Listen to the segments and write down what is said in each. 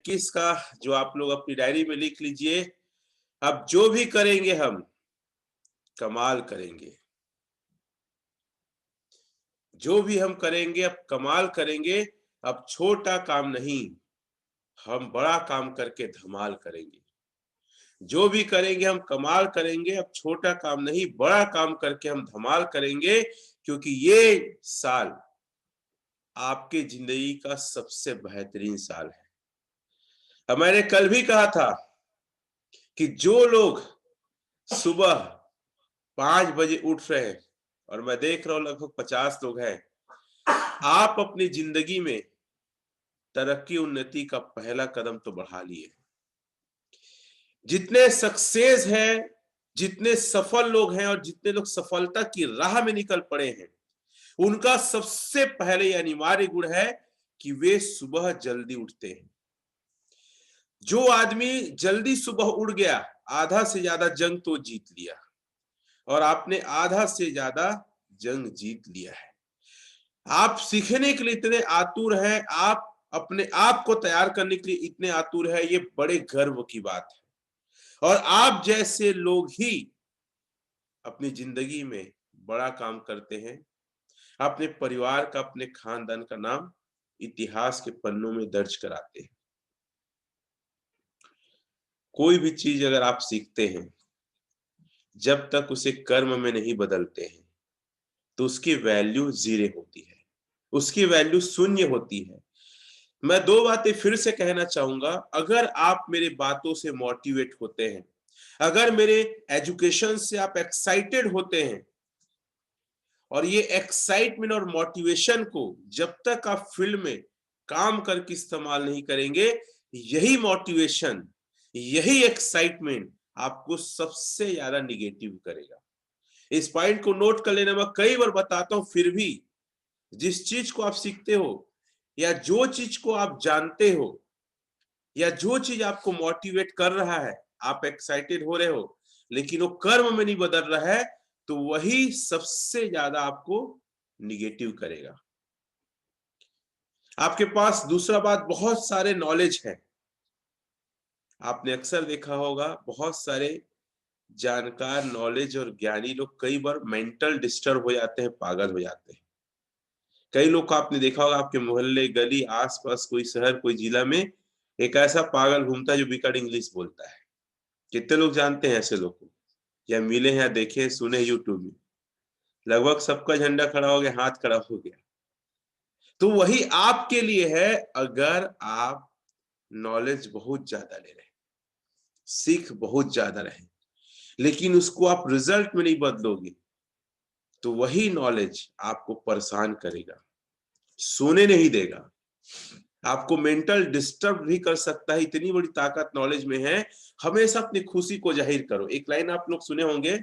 21 का जो आप लोग अपनी डायरी में लिख लीजिए। अब जो भी करेंगे हम कमाल करेंगे। जो भी हम करेंगे अब कमाल करेंगे। अब छोटा काम नहीं, हम बड़ा काम करके धमाल करेंगे। जो भी करेंगे हम कमाल करेंगे। अब छोटा काम नहीं, बड़ा काम करके हम धमाल करेंगे, क्योंकि ये साल आपकी जिंदगी का सबसे बेहतरीन साल है। अब मैंने कल भी कहा था कि जो लोग सुबह 5 बजे उठ रहे हैं, और मैं देख रहा हूं लगभग 50 लोग हैं, आप अपनी जिंदगी में तरक्की उन्नति का पहला कदम तो बढ़ा लिए। जितने सक्सेस हैं, जितने सफल लोग हैं और जितने लोग सफलता की राह में निकल पड़े हैं, उनका सबसे पहले अनिवार्य गुण है कि वे सुबह जल्दी उठते हैं। जो आदमी जल्दी सुबह उठ गया, आधा से ज्यादा जंग तो जीत लिया, और आपने आधा से ज्यादा जंग जीत लिया है। आप सीखने के लिए इतने आतुर हैं, आप अपने आप को तैयार करने के लिए इतने आतुर हैं, ये बड़े गर्व की बात है। और आप जैसे लोग ही अपनी जिंदगी में बड़ा काम करते हैं, अपने परिवार का, अपने खानदान का नाम इतिहास के पन्नों में दर्ज कराते हैं। कोई भी चीज अगर आप सीखते हैं, जब तक उसे कर्म में नहीं बदलते हैं, तो उसकी वैल्यू जीरो होती है, उसकी वैल्यू शून्य होती है। मैं दो बातें फिर से कहना चाहूंगा। अगर आप मेरे बातों से मोटिवेट होते हैं, अगर मेरे एजुकेशन से आप एक्साइटेड होते हैं, और ये एक्साइटमेंट और मोटिवेशन को जब तक आप फील्ड में काम करके इस्तेमाल नहीं करेंगे, यही मोटिवेशन, यही एक्साइटमेंट आपको सबसे ज्यादा निगेटिव करेगा। इस पॉइंट को नोट कर लेना। मैं कई बार बताता हूं, फिर भी जिस चीज को आप सीखते हो, या जो चीज को आप जानते हो, या जो चीज आपको मोटिवेट कर रहा है, आप एक्साइटेड हो रहे हो, लेकिन वो कर्म में नहीं बदल रहा है, तो वही सबसे ज्यादा आपको निगेटिव करेगा। आपके पास दूसरा बात, बहुत सारे नॉलेज है। आपने अक्सर देखा होगा, बहुत सारे जानकार, नॉलेज और ज्ञानी लोग कई बार मेंटल डिस्टर्ब हो जाते हैं, पागल हो जाते हैं। कई लोग को आपने देखा होगा, आपके मोहल्ले, गली, आसपास, कोई शहर, कोई जिला में एक ऐसा पागल घूमता है जो बिकट इंग्लिश बोलता है। कितने लोग जानते हैं ऐसे लोग को, या मिले हैं, या देखे सुने यूट्यूब में? लगभग सबका झंडा खड़ा हो गया, हाथ खड़ा हो गया। तो वही आपके लिए है। अगर आप नॉलेज बहुत ज्यादा ले रहे हैं, सीख बहुत ज्यादा रहे, लेकिन उसको आप रिजल्ट में नहीं बदलोगे, तो वही नॉलेज आपको परेशान करेगा, सोने नहीं देगा, आपको मेंटल डिस्टर्ब भी कर सकता है। इतनी बड़ी ताकत नॉलेज में है। हमेशा अपनी खुशी को जाहिर करो। एक लाइन आप लोग सुने होंगे,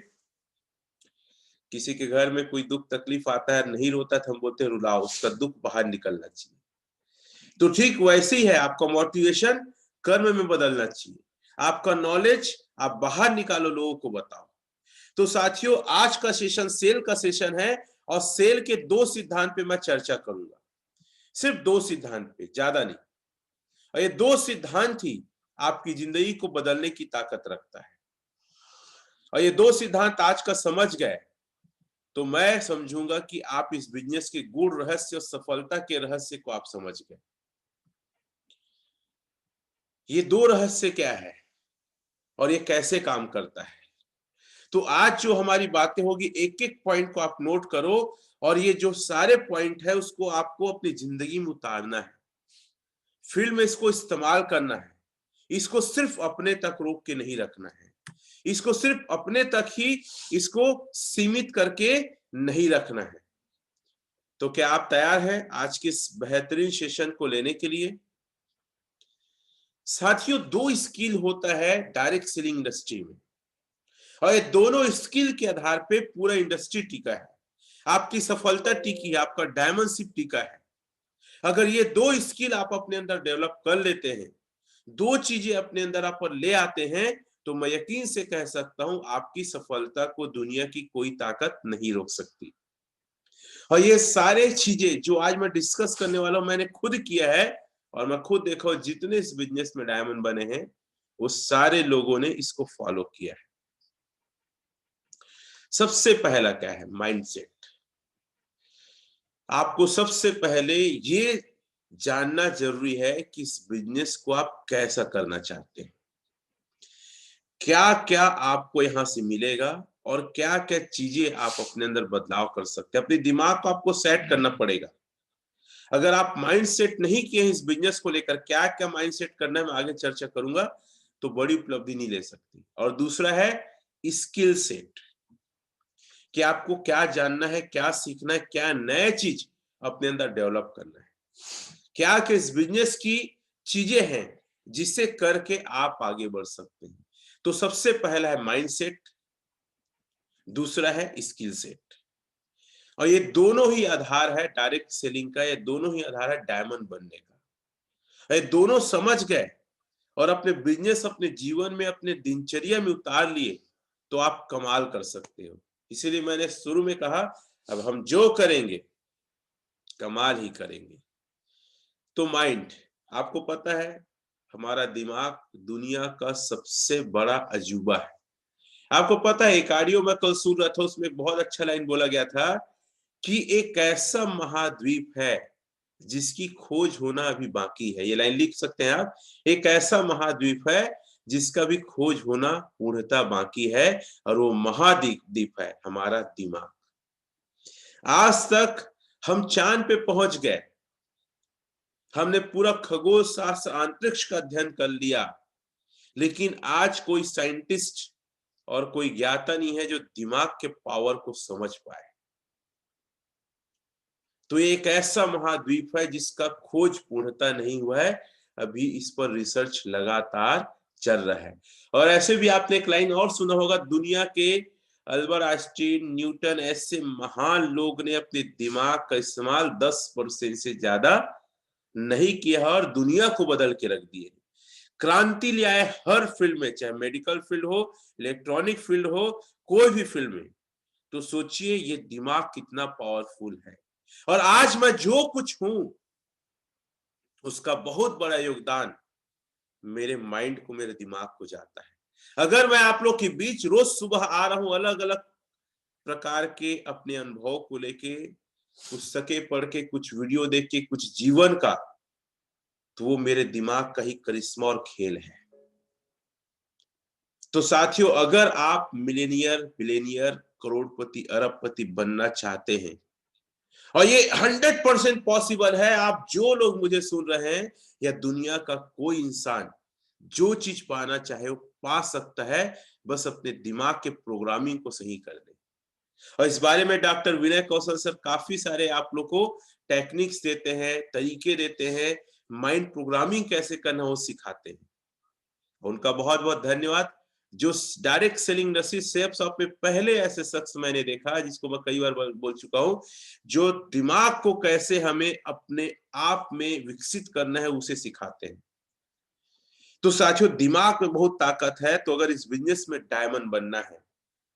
किसी के घर में कोई दुख तकलीफ आता है, नहीं रोता, तो हम बोलते हैं रुलाओ, उसका दुख बाहर निकलना चाहिए। तो ठीक वैसे ही है, आपका मोटिवेशन कर्म में बदलना चाहिए। आपका नॉलेज आप बाहर निकालो, लोगों को बताओ। तो साथियों, आज का सेशन सेल का सेशन है, और सेल के 2 सिद्धांत पे मैं चर्चा करूंगा। सिर्फ 2 सिद्धांत पे, ज्यादा नहीं। और ये 2 सिद्धांत ही आपकी जिंदगी को बदलने की ताकत रखता है। और ये 2 सिद्धांत आज का समझ गए, तो मैं समझूंगा कि आप इस बिजनेस के गुण, रहस्य और सफलता के रहस्य को आप समझ गए। ये 2 रहस्य क्या है और ये कैसे काम करता है? तो आज जो हमारी बातें होगी, एक एक पॉइंट को आप नोट करो, और ये जो सारे पॉइंट है उसको आपको अपनी जिंदगी में उतारना है, फील्ड में इसको इस्तेमाल करना है। इसको सिर्फ अपने तक रोक के नहीं रखना है, इसको सिर्फ अपने तक ही इसको सीमित करके नहीं रखना है। तो क्या आप तैयार हैं आज के इस बेहतरीन सेशन को लेने के लिए? साथियों, 2 स्किल होता है डायरेक्ट सेलिंग इंडस्ट्री में, और ये दोनों स्किल के आधार पे पूरा इंडस्ट्री टिका है। आपकी सफलता टिकी है, आपका डायमंडशिप टिका है। अगर ये 2 स्किल आप अपने अंदर डेवलप कर लेते हैं, 2 चीजें अपने अंदर आप ले आते हैं, तो मैं यकीन से कह सकता हूं, आपकी सफलता को दुनिया की कोई ताकत नहीं रोक सकती। और ये सारे चीजें जो आज मैं डिस्कस करने वाला हूं, मैंने खुद किया है, और मैं खुद देखा हूं जितने इस बिजनेस में डायमंड बने हैं वो सारे लोगों ने इसको फॉलो किया है। सबसे पहला क्या है? माइंडसेट। आपको सबसे पहले ये जानना जरूरी है कि इस बिजनेस को आप कैसा करना चाहते हैं, क्या क्या आपको यहां से मिलेगा और क्या क्या चीजें आप अपने अंदर बदलाव कर सकते हैं। अपने दिमाग को आपको सेट करना पड़ेगा। अगर आप माइंड सेट नहीं किए इस बिजनेस को लेकर, क्या क्या माइंड सेट करना है मैं आगे चर्चा करूंगा, तो बड़ी उपलब्धि नहीं ले सकती। और दूसरा है स्किल सेट, कि आपको क्या जानना है, क्या सीखना है, क्या नया चीज अपने अंदर डेवलप करना है, क्या क्या इस बिजनेस की चीजें हैं जिससे करके आप आगे बढ़ सकते हैं। तो सबसे पहला है माइंडसेट, दूसरा है स्किल सेट। और ये दोनों ही आधार है डायरेक्ट सेलिंग का, ये दोनों ही आधार है डायमंड बनने का। ये दोनों समझ गए और अपने बिजनेस, अपने जीवन में, अपने दिनचर्या में उतार लिए तो आप कमाल कर सकते हो। इसीलिए मैंने शुरू में कहा अब हम जो करेंगे कमाल ही करेंगे। तो माइंड, आपको पता है हमारा दिमाग दुनिया का सबसे बड़ा अजूबा है। आपको पता है एक ऑडियो मैं कल सुन रहा था, उसमें बहुत अच्छा लाइन बोला गया था कि एक ऐसा महाद्वीप है जिसकी खोज होना अभी बाकी है। ये लाइन लिख सकते हैं आप, एक ऐसा महाद्वीप है जिसका भी खोज होना पूर्णतः बाकी है, और वो महाद्वीप द्वीप है हमारा दिमाग। आज तक हम चांद पे पहुंच गए, हमने पूरा खगोल शास्त्र अंतरिक्ष का अध्ययन कर लिया, लेकिन आज कोई साइंटिस्ट और कोई ज्ञाता नहीं है जो दिमाग के पावर को समझ पाए। तो ये एक ऐसा महाद्वीप है जिसका खोज पूर्णतः नहीं हुआ है, अभी इस पर रिसर्च लगातार चल रहा है। और ऐसे भी आपने एक लाइन और सुना होगा, दुनिया के अल्बर्ट आइंस्टीन, न्यूटन, ऐसे महान लोग ने अपने दिमाग का इस्तेमाल 10% से ज्यादा नहीं किया और दुनिया को बदल के रख दिए, क्रांति ले आए हर फील्ड में, चाहे मेडिकल फील्ड हो, इलेक्ट्रॉनिक फील्ड हो, कोई भी फील्ड में। तो सोचिए ये दिमाग कितना पावरफुल है। और आज मैं जो कुछ हूं उसका बहुत बड़ा योगदान मेरे माइंड को, मेरे दिमाग को जाता है। अगर मैं आप लोग के बीच रोज सुबह आ रहा हूं अलग अलग प्रकार के अपने अनुभव को लेके, पुस्तकें पढ़ के, कुछ वीडियो देख के, कुछ जीवन का, तो वो मेरे दिमाग का ही करिश्मा और खेल है। तो साथियों, अगर आप मिलेनियर, बिलियनियर, करोड़पति, अरबपति बनना चाहते हैं, और ये 100% पॉसिबल है, आप जो लोग मुझे सुन रहे हैं या दुनिया का कोई इंसान जो चीज पाना चाहे वो पा सकता है, बस अपने दिमाग के प्रोग्रामिंग को सही कर दे। और इस बारे में डॉक्टर विनय कौशल सर काफी सारे आप लोग को टेक्निक्स देते हैं, तरीके देते हैं, माइंड प्रोग्रामिंग कैसे करना वो सिखाते हैं। उनका बहुत बहुत धन्यवाद। जो direct selling industry safe shop में पहले ऐसे शख्स मैंने देखा, जिसको मैं कई बार बोल चुका हूं, जो दिमाग को कैसे हमें अपने आप में विकसित करना है उसे सिखाते हैं। तो साथियों, दिमाग में बहुत ताकत है। तो अगर इस बिजनेस में डायमंड बनना है,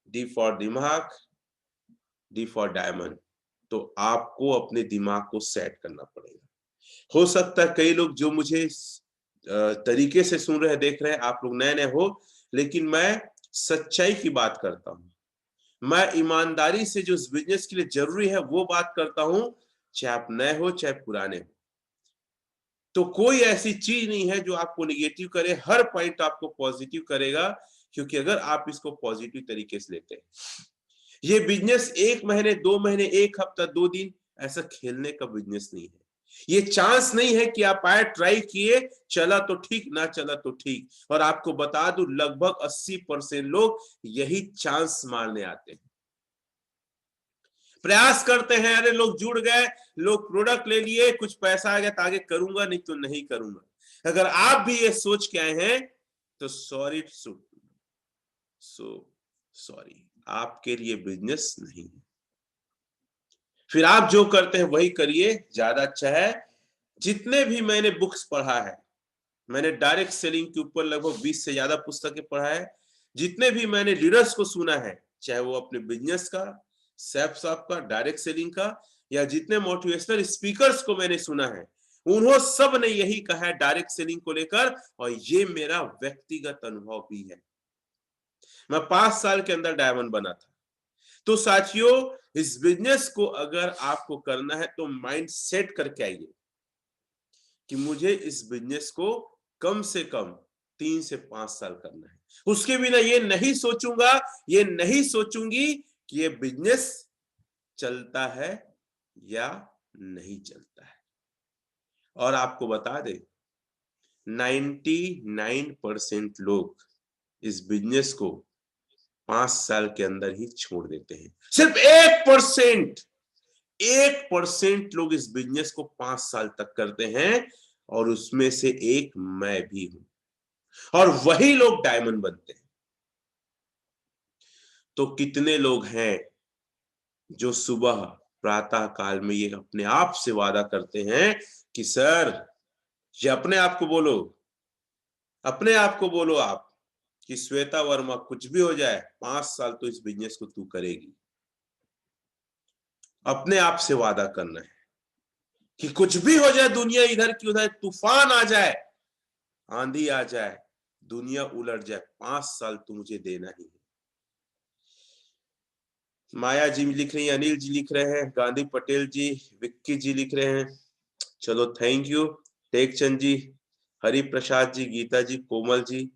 डी फॉर दिमाग, डी फॉर डायमंड, तो आपको अपने दिमाग को सेट करना पड़ेगा। हो सकता है कई लोग जो मुझे इस तरीके से सुन रहे, देख रहे हैं, आप लोग नए नए हो, लेकिन मैं सच्चाई की बात करता हूं। मैं ईमानदारी से जो इस बिजनेस के लिए जरूरी है वो बात करता हूं, चाहे आप नए हो चाहे पुराने हो। तो कोई ऐसी चीज नहीं है जो आपको निगेटिव करे, हर पॉइंट आपको पॉजिटिव करेगा, क्योंकि अगर आप इसको पॉजिटिव तरीके से लेते हैं। ये बिजनेस 1 महीने, 2 महीने, 1 हफ्ता, 2 दिन ऐसा खेलने का बिजनेस नहीं है। ये चांस नहीं है कि आप आए, ट्राई किए, चला तो ठीक, ना चला तो ठीक। और आपको बता दूं लगभग 80% लोग यही चांस मारने आते हैं। प्रयास करते हैं, अरे लोग जुड़ गए, लोग प्रोडक्ट ले लिए, कुछ पैसा आ गया तो आगे करूंगा, नहीं तो नहीं करूंगा। अगर आप भी ये सोच के आए हैं तो सॉरी, सॉरी, आपके लिए बिजनेस नहीं है। फिर आप जो करते हैं वही करिए, ज्यादा अच्छा है। जितने भी मैंने बुक्स पढ़ा है, मैंने डायरेक्ट सेलिंग के ऊपर लगभग 20 से ज्यादा पुस्तकें पढ़ा है। जितने भी मैंने लीडर्स को सुना है, चाहे वो अपने बिजनेस का, सेल्फ का, डायरेक्ट सेलिंग का, या जितने मोटिवेशनल स्पीकर्स को मैंने सुना है, उन्होंने सब ने यही कहा है डायरेक्ट सेलिंग को लेकर, और ये मेरा व्यक्तिगत अनुभव भी है। मैं 5 साल के अंदर डायमंड बना था। तो साथियों, इस बिजनेस को अगर आपको करना है तो माइंड सेट करके आइए कि मुझे इस बिजनेस को कम से कम 3 से 5 साल करना है। उसके बिना ये नहीं सोचूंगा, ये नहीं सोचूंगी कि ये बिजनेस चलता है या नहीं चलता है। और आपको बता दें, 99% लोग इस बिजनेस को 5 साल के अंदर ही छोड़ देते हैं। सिर्फ 1% लोग इस बिजनेस को 5 साल तक करते हैं, और उसमें से एक मैं भी हूं, और वही लोग डायमंड बनते हैं। तो कितने लोग हैं जो सुबह प्रातः काल में ये अपने आप से वादा करते हैं कि सर, ये अपने आप को बोलो, अपने आप को बोलो आप कि श्वेता वर्मा कुछ भी हो जाए 5 साल तो इस बिजनेस को तू करेगी। अपने आप से वादा करना है कि कुछ भी हो जाए, दुनिया इधर की उधर, तूफान आ जाए, आंधी आ जाए, दुनिया उलट जाए, 5 साल तो मुझे देना ही है। माया जी लिख रही हैं, अनिल जी लिख रहे हैं, गांधी पटेल जी, विक्की जी लिख रहे हैं, चलो थैंक यू। टेकचंद जी, हरि प्रसाद जी, गीता जी, कोमल जी,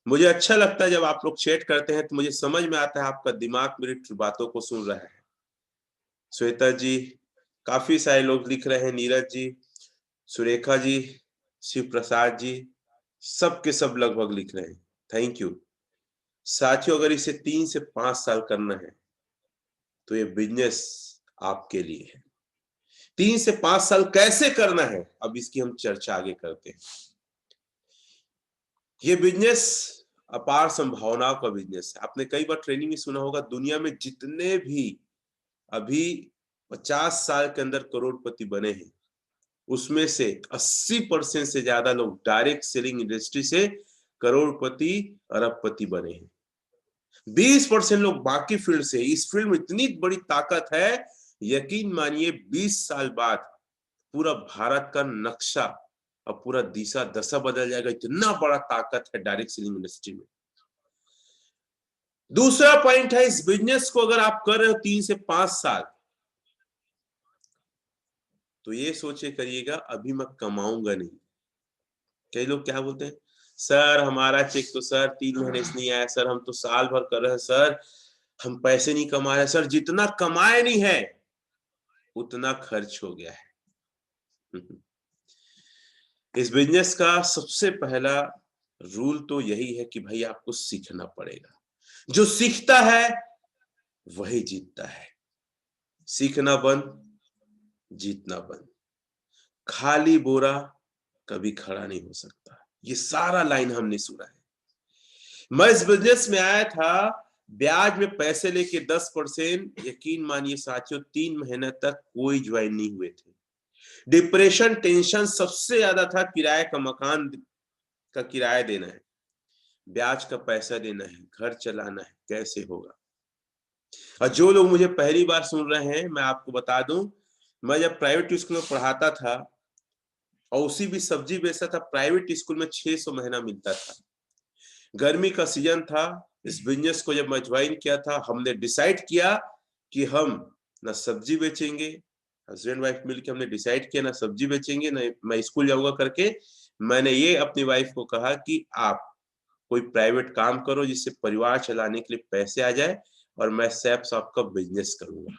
मुझे अच्छा लगता है जब आप लोग चैट करते हैं तो मुझे समझ में आता है आपका दिमाग मेरी बातों को सुन रहा है। श्वेता जी, काफी सारे लोग लिख रहे हैं, नीरज जी, सुरेखा जी, शिव प्रसाद जी, सब के सब लगभग लिख रहे हैं, थैंक यू। साथियों, अगर इसे 3 से 5 साल करना है तो ये बिजनेस आपके लिए है। 3 से 5 साल कैसे करना है, अब इसकी हम चर्चा आगे करते हैं। ये बिजनेस अपार संभावनाओं का बिजनेस है। आपने कई बार ट्रेनिंग में सुना होगा, दुनिया में जितने भी अभी 50 साल के अंदर करोड़पति बने हैं, उसमें से 80% से ज्यादा लोग डायरेक्ट सेलिंग इंडस्ट्री से करोड़पति, अरबपति बने हैं। 20% लोग बाकी फील्ड से। इस फील्ड में इतनी बड़ी ताकत है, यकीन मानिए 20 साल बाद पूरा भारत का नक्शा और पूरा दिशा दशा बदल जाएगा। इतना बड़ा ताकत है डायरेक्ट सेलिंग इंडस्ट्री में। दूसरा पॉइंट है, इस बिजनेस को अगर आप कर रहे हो 3 से 5 साल, तो ये सोचे करिएगा अभी मैं कमाऊंगा नहीं। कई लोग क्या बोलते हैं, सर हमारा चेक तो सर 3 महीने से नहीं आया, सर हम तो साल भर कर रहे हैं, सर हम पैसे नहीं कमा रहे। सर जितना कमाए नहीं है उतना खर्च हो गया है। इस बिजनेस का सबसे पहला रूल तो यही है कि भाई आपको सीखना पड़ेगा। जो सीखता है वही जीतता है। सीखना बंद, जीतना बंद। खाली बोरा कभी खड़ा नहीं हो सकता। ये सारा लाइन हमने सुना है। मैं इस बिजनेस में आया था ब्याज में पैसे लेके 10%। यकीन मानिए साथियों, 3 महीने तक कोई ज्वाइन नहीं हुए थे। डिप्रेशन, टेंशन सबसे ज्यादा था। किराए का मकान का किराया देना है, ब्याज का पैसा देना है, घर चलाना है, कैसे होगा। और जो लोग मुझे पहली बार सुन रहे हैं, मैं आपको बता दूं, मैं जब प्राइवेट स्कूल में पढ़ाता था और उसी भी सब्जी बेचता था, प्राइवेट स्कूल में 600 महीना मिलता था। गर्मी का सीजन था। इस बिजनेस को जब मैं ज्वाइन किया था, हमने डिसाइड किया कि हम ना सब्जी बेचेंगे। हस्बैंड वाइफ मिलकर हमने डिसाइड किया ना सब्जी बेचेंगे ना मैं स्कूल जाऊंगा करके। मैंने ये अपनी वाइफ को कहा कि आप कोई प्राइवेट काम करो जिससे परिवार चलाने के लिए पैसे आ जाए, और मैं सैप साहब का बिजनेस करूंगा।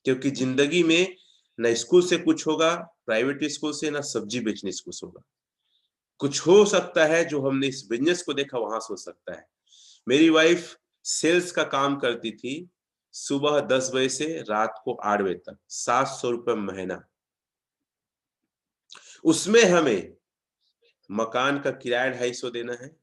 क्योंकि जिंदगी में ना स्कूल से कुछ होगा, प्राइवेट स्कूल से ना सब्जी बेचने से कुछ होगा। कुछ हो सकता है जो हमने इस बिजनेस को देखा वहां से हो सकता है। मेरी वाइफ सेल्स का काम करती थी, सुबह 10 बजे से रात को 8 बजे तक, 700 रुपए महीना। उसमें हमें मकान का किराया 250 देना है,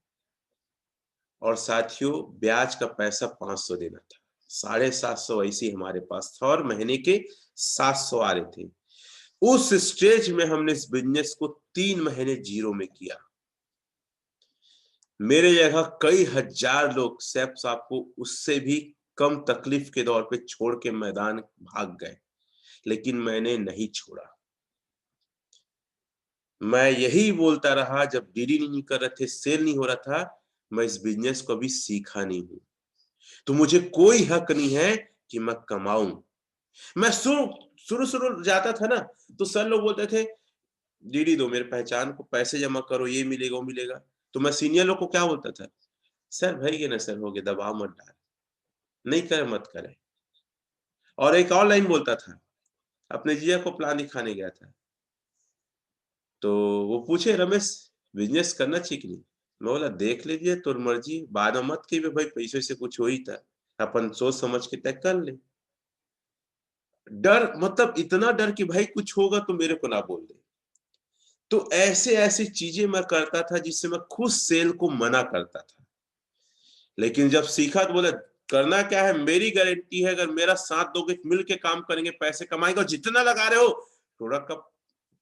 और साथियों ब्याज का पैसा 500 देना था। 750 ऐसी हमारे पास था, और महीने के 700 आ रहे थे। उस स्टेज में हमने इस बिजनेस को 3 महीने जीरो में किया। मेरे जगह कई हजार लोग सैफ साहब को उससे भी कम तकलीफ के दौर पे छोड़ के मैदान भाग गए, लेकिन मैंने नहीं छोड़ा। मैं यही बोलता रहा जब डीडी नहीं कर रहे थे, सेल नहीं हो रहा था, मैं इस बिजनेस को अभी सीखा नहीं हूं, तो मुझे कोई हक नहीं है कि मैं कमाऊं। मैं शुरू शुरू जाता था ना, तो सर लोग बोलते थे डीडी दो, मेरे पहचान को पैसे जमा करो, ये मिलेगा वो मिलेगा। तो मैं सीनियर लोग को क्या बोलता था, सर भाई के ना सर, हो गए, दबाव मत डाल, नहीं करे मत करे। और एक और लाइन बोलता था, अपने जीजा को प्लान दिखाने गया था, तो वो पूछे रमेश बिजनेस करना चाहिए कि नहीं। मैं बोला देख लीजिए, तुर मर्जी, बाद में मत कीजिए भाई, पैसे से कुछ हो ही था, अपन सोच समझ के तय कर ले। डर मतलब इतना डर कि भाई कुछ होगा तो मेरे को ना बोल दे। तो ऐसे ऐसी चीजें मैं करता था जिससे मैं खुद सेल को मना करता था। लेकिन जब सीखा तो बोले करना क्या है, मेरी गारंटी है, अगर मेरा साथ दोगे, मिल के काम करेंगे, पैसे कमाएंगे, और जितना लगा रहे हो प्रोडक्ट का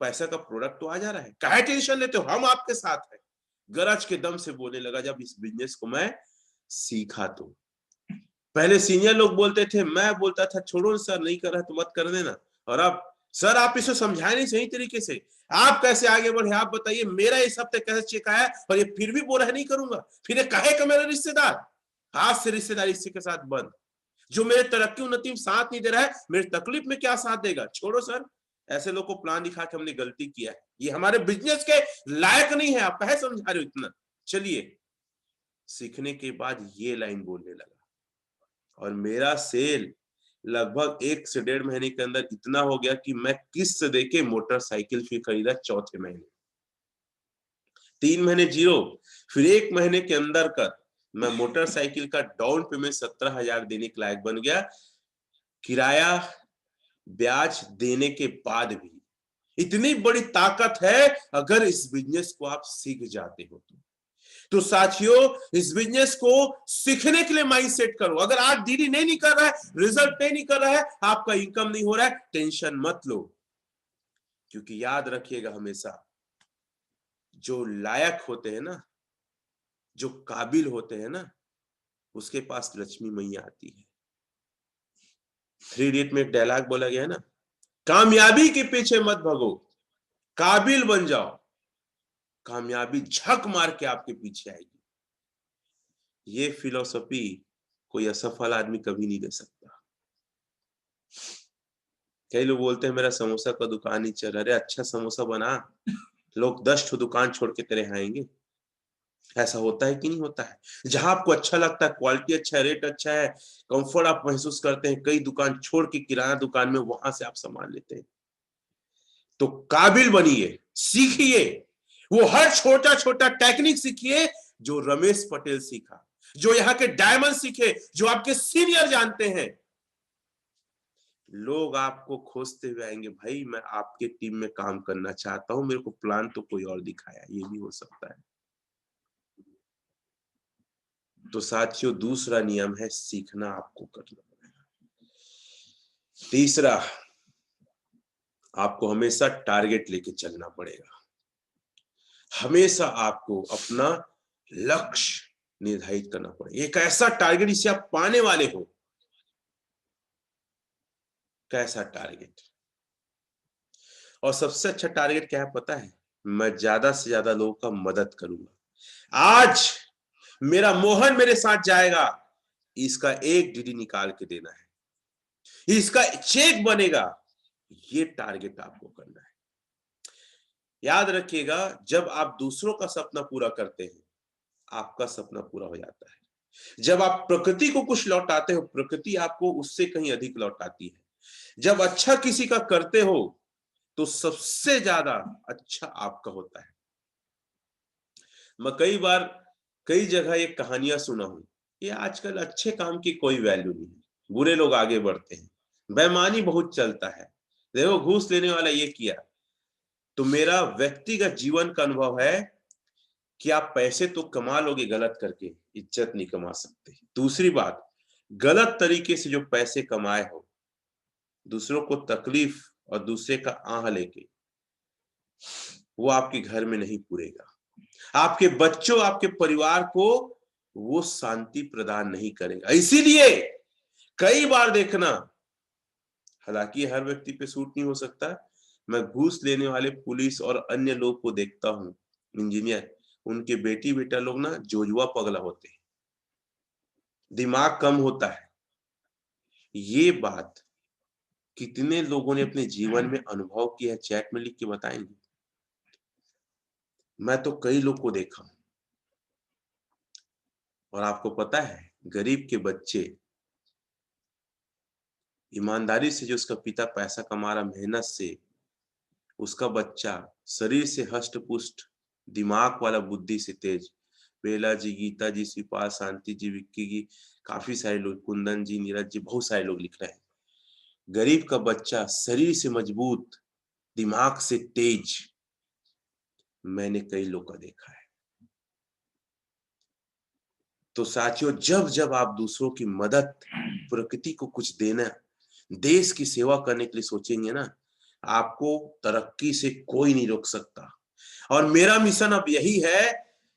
पैसा का प्रोडक्ट तो आ जा रहा है, काहे टेंशन लेते हो, हम आपके साथ हैं। गरज के दम से बोलने लगा जब इस बिजनेस को मैं सीखा। तो पहले सीनियर लोग बोलते थे, मैं बोलता था छोड़ो सर, नहीं कर रहा तो मत कर देना। और अब सर आप इसे समझाए नहीं सही तरीके से, आप कैसे आगे बढ़े, आप बताइए, मेरा इस हफ्ते कैसे चेक आया और ये फिर भी बोल रहा है नहीं करूंगा, फिर ये कहे का मेरा रिश्तेदार। आज से रिश्तेदारी इसी के साथ बंद। जो मेरे तरक्की उन्नति में साथ नहीं दे रहा है, मेरी तकलीफ में क्या साथ देगा, छोड़ो सर। ऐसे लोग को प्लान दिखा के हमने गलती किया है, ये हमारे बिजनेस के लायक नहीं है, आप कहे समझा रहे हो इतना। चलिए, सीखने के बाद ये लाइन बोलने लगा, और मेरा सेल लगभग 1 से 1.5 महीने के अंदर इतना हो गया कि मैं किस्त देके मोटरसाइकिल फिर खरीदा चौथे महीने। 3 महीने जीरो, फिर 1 महीने के अंदर कर मैं मोटरसाइकिल का डाउन पेमेंट 17,000 देने के लायक बन गया, किराया ब्याज देने के बाद भी। इतनी बड़ी ताकत है अगर इस बिजनेस को आप सीख जाते हो तो साथियों, इस बिजनेस को सीखने के लिए माइंड सेट करो। अगर आज डीडी नहीं कर रहा है, रिजल्ट नहीं कर रहा है, आपका इनकम नहीं हो रहा है, टेंशन मत लो, क्योंकि याद रखिएगा हमेशा, जो लायक होते हैं ना, जो काबिल होते हैं ना, उसके पास लक्ष्मी मैया आती है। 3 इडियट में एक डायलॉग बोला गया है ना, कामयाबी के पीछे मत भगो, काबिल बन जाओ, कामयाबी झक मार के आपके पीछे आएगी। ये फिलॉसफी कोई असफल आदमी कभी नहीं दे सकता। कई लोग बोलते हैं मेरा समोसा का दुकान नहीं चल रहा, अरे अच्छा समोसा बना, लोग 10 ठो दुकान छोड़ के तेरे यहाँ आएंगे। ऐसा होता है कि नहीं होता है? जहां आपको अच्छा लगता है, क्वालिटी अच्छा है, रेट अच्छा है, कंफर्ट आप महसूस करते हैं, कई दुकान छोड़ के किराना दुकान में वहां से आप सामान लेते हैं। तो काबिल बनिए, सीखिए, वो हर छोटा छोटा टेक्निक सीखिए जो रमेश पटेल सीखा, जो यहाँ के डायमंड सीखे, जो आपके सीनियर जानते हैं। लोग आपको खोजते हुए आएंगे, भाई मैं आपके टीम में काम करना चाहता हूं, मेरे को प्लान तो कोई और दिखाया, ये भी हो सकता है। तो साथियों, दूसरा नियम है सीखना आपको करना पड़ेगा। तीसरा, आपको हमेशा टारगेट लेके चलना पड़ेगा। हमेशा आपको अपना लक्ष्य निर्धारित करना पड़ेगा, एक ऐसा टारगेट जिसे आप पाने वाले हो। कैसा टारगेट? और सबसे अच्छा टारगेट क्या है पता है? मैं ज्यादा से ज्यादा लोगों का मदद करूंगा। आज मेरा मोहन मेरे साथ जाएगा, इसका एक डीडी निकाल के देना है, इसका चेक बनेगा, ये टारगेट आपको करना है। याद रखिएगा, जब आप दूसरों का सपना पूरा करते हैं, आपका सपना पूरा हो जाता है। जब आप प्रकृति को कुछ लौटाते हो, प्रकृति आपको उससे कहीं अधिक लौटाती है। जब अच्छा किसी का करते हो तो सबसे ज्यादा अच्छा आपका होता है। मैं कई बार कई जगह ये कहानियां सुना हूं, ये आजकल अच्छे काम की कोई वैल्यू नहीं है, बुरे लोग आगे बढ़ते हैं, बेईमानी बहुत चलता है, देखो घूस लेने वाला ये किया। तो मेरा व्यक्तिगत जीवन का अनुभव है कि आप पैसे तो कमा लोगे गलत करके, इज्जत नहीं कमा सकते। दूसरी बात, गलत तरीके से जो पैसे कमाए हो, दूसरों को तकलीफ और दूसरे का आह लेके, वो आपके घर में नहीं पूरेगा, आपके बच्चों, आपके परिवार को वो शांति प्रदान नहीं करेगा। इसीलिए कई बार देखना, हालांकि हर व्यक्ति पे सूट नहीं हो सकता, मैं घूस लेने वाले पुलिस और अन्य लोग को देखता हूँ, इंजीनियर, उनके बेटी बेटा लोग ना जोजुआ पगला होते हैं, दिमाग कम होता है। ये बात कितने लोगों ने अपने जीवन में अनुभव किया है, चैट में लिख के बताएंगे। मैं तो कई लोग को देखा हूं। और आपको पता है, गरीब के बच्चे ईमानदारी से, जो उसका पिता पैसा कमा रहा मेहनत से, उसका बच्चा शरीर से हष्ट पुष्ट, दिमाग वाला, बुद्धि से तेज। बेला जी, गीता जी, शिवपाल, शांति जी, विक्की जी, काफी सारे लोग, कुंदन जी, नीरज जी, बहुत सारे लोग लिख रहे हैं। गरीब का बच्चा शरीर से मजबूत, दिमाग से तेज। मैंने कई लोग का देखा है। तो साथियों, जब जब आप दूसरों की मदद, प्रकृति को कुछ देना, देश की सेवा करने के लिए सोचेंगे ना, आपको तरक्की से कोई नहीं रोक सकता। और मेरा मिशन अब यही है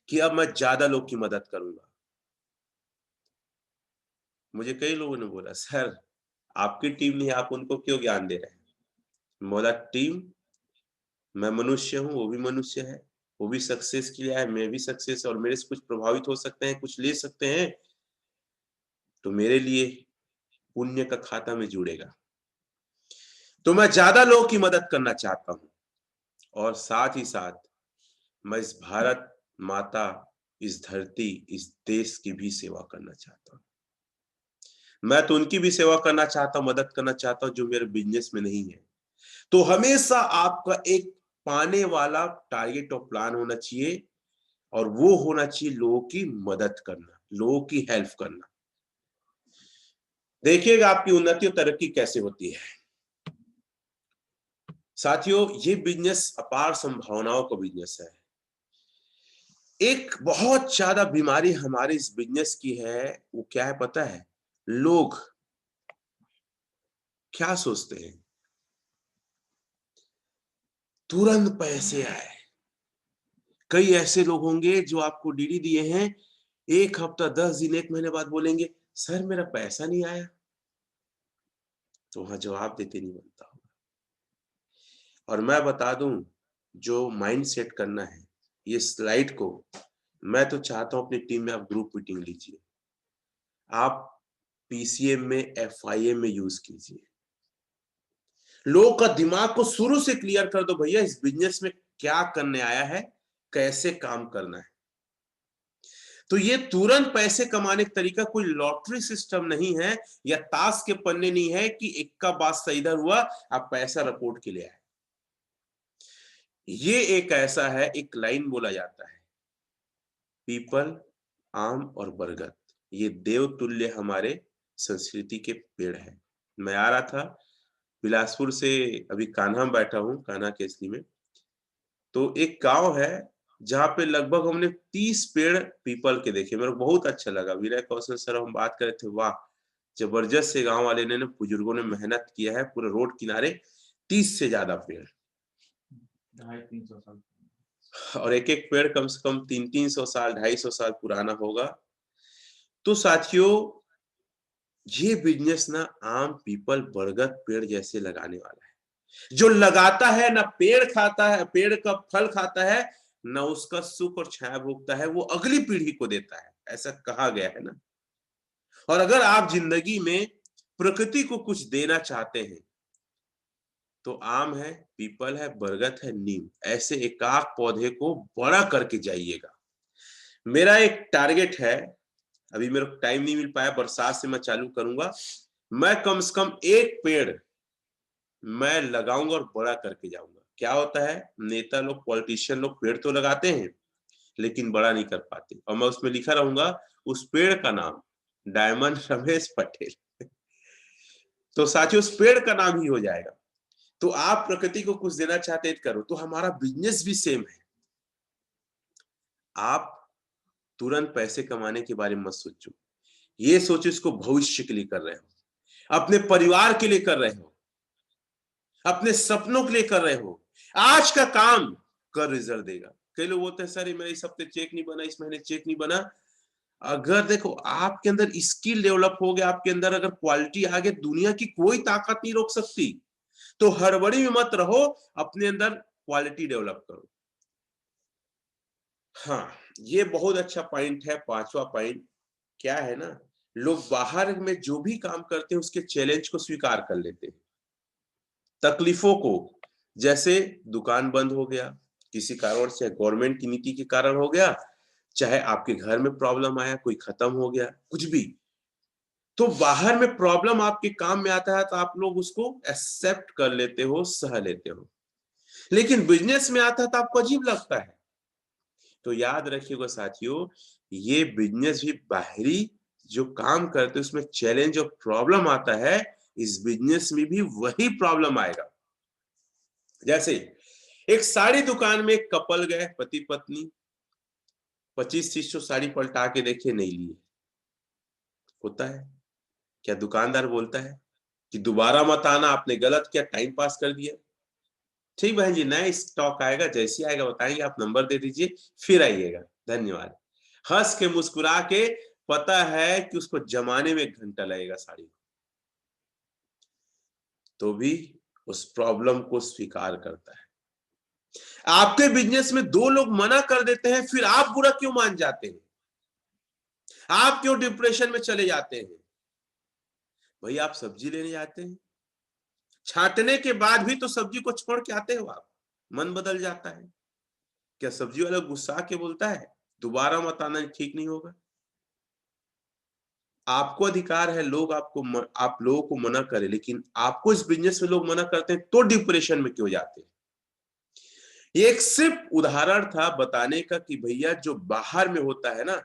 कि अब मैं ज्यादा लोग की मदद करूंगा। मुझे कई लोगों ने बोला, सर आपकी टीम नहीं, आप उनको क्यों ज्ञान दे रहे हैं? बोला, टीम, मैं मनुष्य हूं, वो भी मनुष्य है, वो भी सक्सेस के लिए आए, मैं भी सक्सेस, और मेरे से कुछ प्रभावित हो सकते हैं, कुछ ले सकते हैं, तो मेरे लिए पुण्य का खाता में जुड़ेगा। तो मैं ज्यादा लोगों की मदद करना चाहता हूं, और साथ ही साथ मैं इस भारत माता, इस धरती, इस देश की भी सेवा करना चाहता हूं। मैं तो उनकी भी सेवा करना चाहता हूं, मदद करना चाहता हूं जो मेरे बिजनेस में नहीं है। तो हमेशा आपका एक पाने वाला टारगेट और प्लान होना चाहिए, और वो होना चाहिए लोगों की मदद करना, लोगों की हेल्प करना। देखिएगा आपकी उन्नति और तरक्की कैसे होती है। साथियों, ये बिजनेस अपार संभावनाओं का बिजनेस है। एक बहुत ज्यादा बीमारी हमारे इस बिजनेस की है, वो क्या है पता है? लोग क्या सोचते हैं? तुरंत पैसे आए। कई ऐसे लोग होंगे जो आपको डीडी दिए हैं, 1 हफ्ता, 10 दिन, 1 महीने बाद बोलेंगे, सर मेरा पैसा नहीं आया। तो वहां जवाब देते नहीं बनता। और मैं बता दूं, जो माइंड सेट करना है, ये स्लाइड को मैं तो चाहता हूं अपनी टीम में आप ग्रुप मीटिंग लीजिए, आप पीसीएम में, एफआईएम में यूज कीजिए। लोगों का दिमाग को शुरू से क्लियर कर दो, भैया इस बिजनेस में क्या करने आया है, कैसे काम करना है। तो ये तुरंत पैसे कमाने का तरीका कोई लॉटरी सिस्टम नहीं है, या ताश के पन्ने नहीं है कि इक्का बादशाह इधर हुआ, आप पैसा रिपोर्ट के लिए आए। ये एक ऐसा है, एक लाइन बोला जाता है, पीपल, आम और बरगद, ये देवतुल्य हमारे संस्कृति के पेड़ है। मैं आ रहा था बिलासपुर से, अभी कान्हा में बैठा हूँ, कान्हा केसरी में। तो एक गांव है जहाँ पे लगभग हमने 30 पेड़ पीपल के देखे। मेरे को बहुत अच्छा लगा। विनय कौशल सर, हम बात कर रहे थे, वाह जबरदस्त से गांव वाले ने, बुजुर्गों ने मेहनत किया है, पूरे रोड किनारे 30 से ज्यादा पेड़, 250-300 साल, और एक एक पेड़ कम से कम 300-300 साल, 250 साल पुराना होगा। तो साथियों, ये बिजनेस ना आम, पीपल, बरगद पेड़ जैसे लगाने वाला है। जो लगाता है ना पेड़ खाता है, पेड़ का फल खाता है, ना उसका सुख और छाया भोगता है, वो अगली पीढ़ी को देता है, ऐसा कहा गया है ना। और अगर आप जिंदगी में प्रकृति को कुछ देना चाहते हैं, तो आम है, पीपल है, बरगद है, नीम, ऐसे एकाक पौधे को बड़ा करके जाइएगा। मेरा एक टारगेट है, अभी मेरे को टाइम नहीं मिल पाया, बरसात से मैं चालू करूंगा। मैं कम से कम एक पेड़ मैं लगाऊंगा और बड़ा करके जाऊंगा। क्या होता है, नेता लोग, पॉलिटिशियन लोग पेड़ तो लगाते हैं लेकिन बड़ा नहीं कर पाते, और मैं उसमें लिखा रहूंगा उस पेड़ का नाम डायमंड रमेश पटेल। तो साथियों, उस पेड़ का नाम ही हो जाएगा। तो आप प्रकृति को कुछ देना चाहते हैं, करो। तो हमारा बिजनेस भी सेम है। आप तुरंत पैसे कमाने के बारे में मत सोचो, ये सोचो इसको भविष्य के लिए कर रहे हो, अपने परिवार के लिए कर रहे हो, अपने सपनों के लिए कर रहे हो। आज का काम कर रिजल्ट देगा। कई लोग बोलते हैं, सर मेरा इस हफ्ते चेक नहीं बना, इस महीने चेक नहीं बना। अगर देखो आपके अंदर स्किल डेवलप हो गया, आपके अंदर अगर क्वालिटी आ गई, दुनिया की कोई ताकत नहीं रोक सकती। तो हड़बड़ी में मत रहो, अपने अंदर क्वालिटी डेवलप करो। हाँ, ये बहुत अच्छा पॉइंट है। 5वां पॉइंट क्या है ना, लोग बाहर में जो भी काम करते हैं उसके चैलेंज को स्वीकार कर लेते हैं, तकलीफों को। जैसे दुकान बंद हो गया किसी कारण से, गवर्नमेंट की नीति के कारण हो गया, चाहे आपके घर में प्रॉब्लम आया, कोई खत्म हो गया, कुछ भी, तो बाहर में प्रॉब्लम आपके काम में आता है तो आप लोग उसको एक्सेप्ट कर लेते हो, सह लेते हो। लेकिन बिजनेस में आता है तो आपको अजीब लगता है। तो याद रखिएगा साथियों, ये बिजनेस भी बाहरी जो काम करते हैं उसमें चैलेंज और प्रॉब्लम आता है, इस बिजनेस में भी वही प्रॉब्लम आएगा। जैसे एक साड़ी दुकान में एक कपल गए, पति पत्नी, 25-30 साड़ी पलटा के देखे, नहीं लिए। होता है क्या? दुकानदार बोलता है कि दोबारा मत आना, आपने गलत किया, टाइम पास कर दिया। ठीक बहन जी, नया स्टॉक आएगा, जैसे आएगा बताएंगे, आप नंबर दे दीजिए, फिर आइएगा, धन्यवाद। हंस के मुस्कुरा के, पता है कि उसको जमाने में 1 घंटा लगेगा साड़ी को, तो भी उस प्रॉब्लम को स्वीकार करता है। आपके बिजनेस में 2 लोग मना कर देते हैं, फिर आप बुरा क्यों मान जाते हैं? आप क्यों डिप्रेशन में चले जाते हैं? भाई आप सब्जी लेने जाते हैं, छांटने के बाद भी तो सब्जी को छोड़ के आते हो आप, मन बदल जाता है। क्या सब्जी वाला गुस्सा के बोलता है दोबारा मत आना, ठीक नहीं होगा? आपको अधिकार है लोग आप लोगों को मना करें, लेकिन आपको इस बिजनेस में लोग मना करते हैं तो डिप्रेशन में क्यों जाते हैं? ये एक सिर्फ उदाहरण था बताने का कि भैया जो बाहर में होता है ना,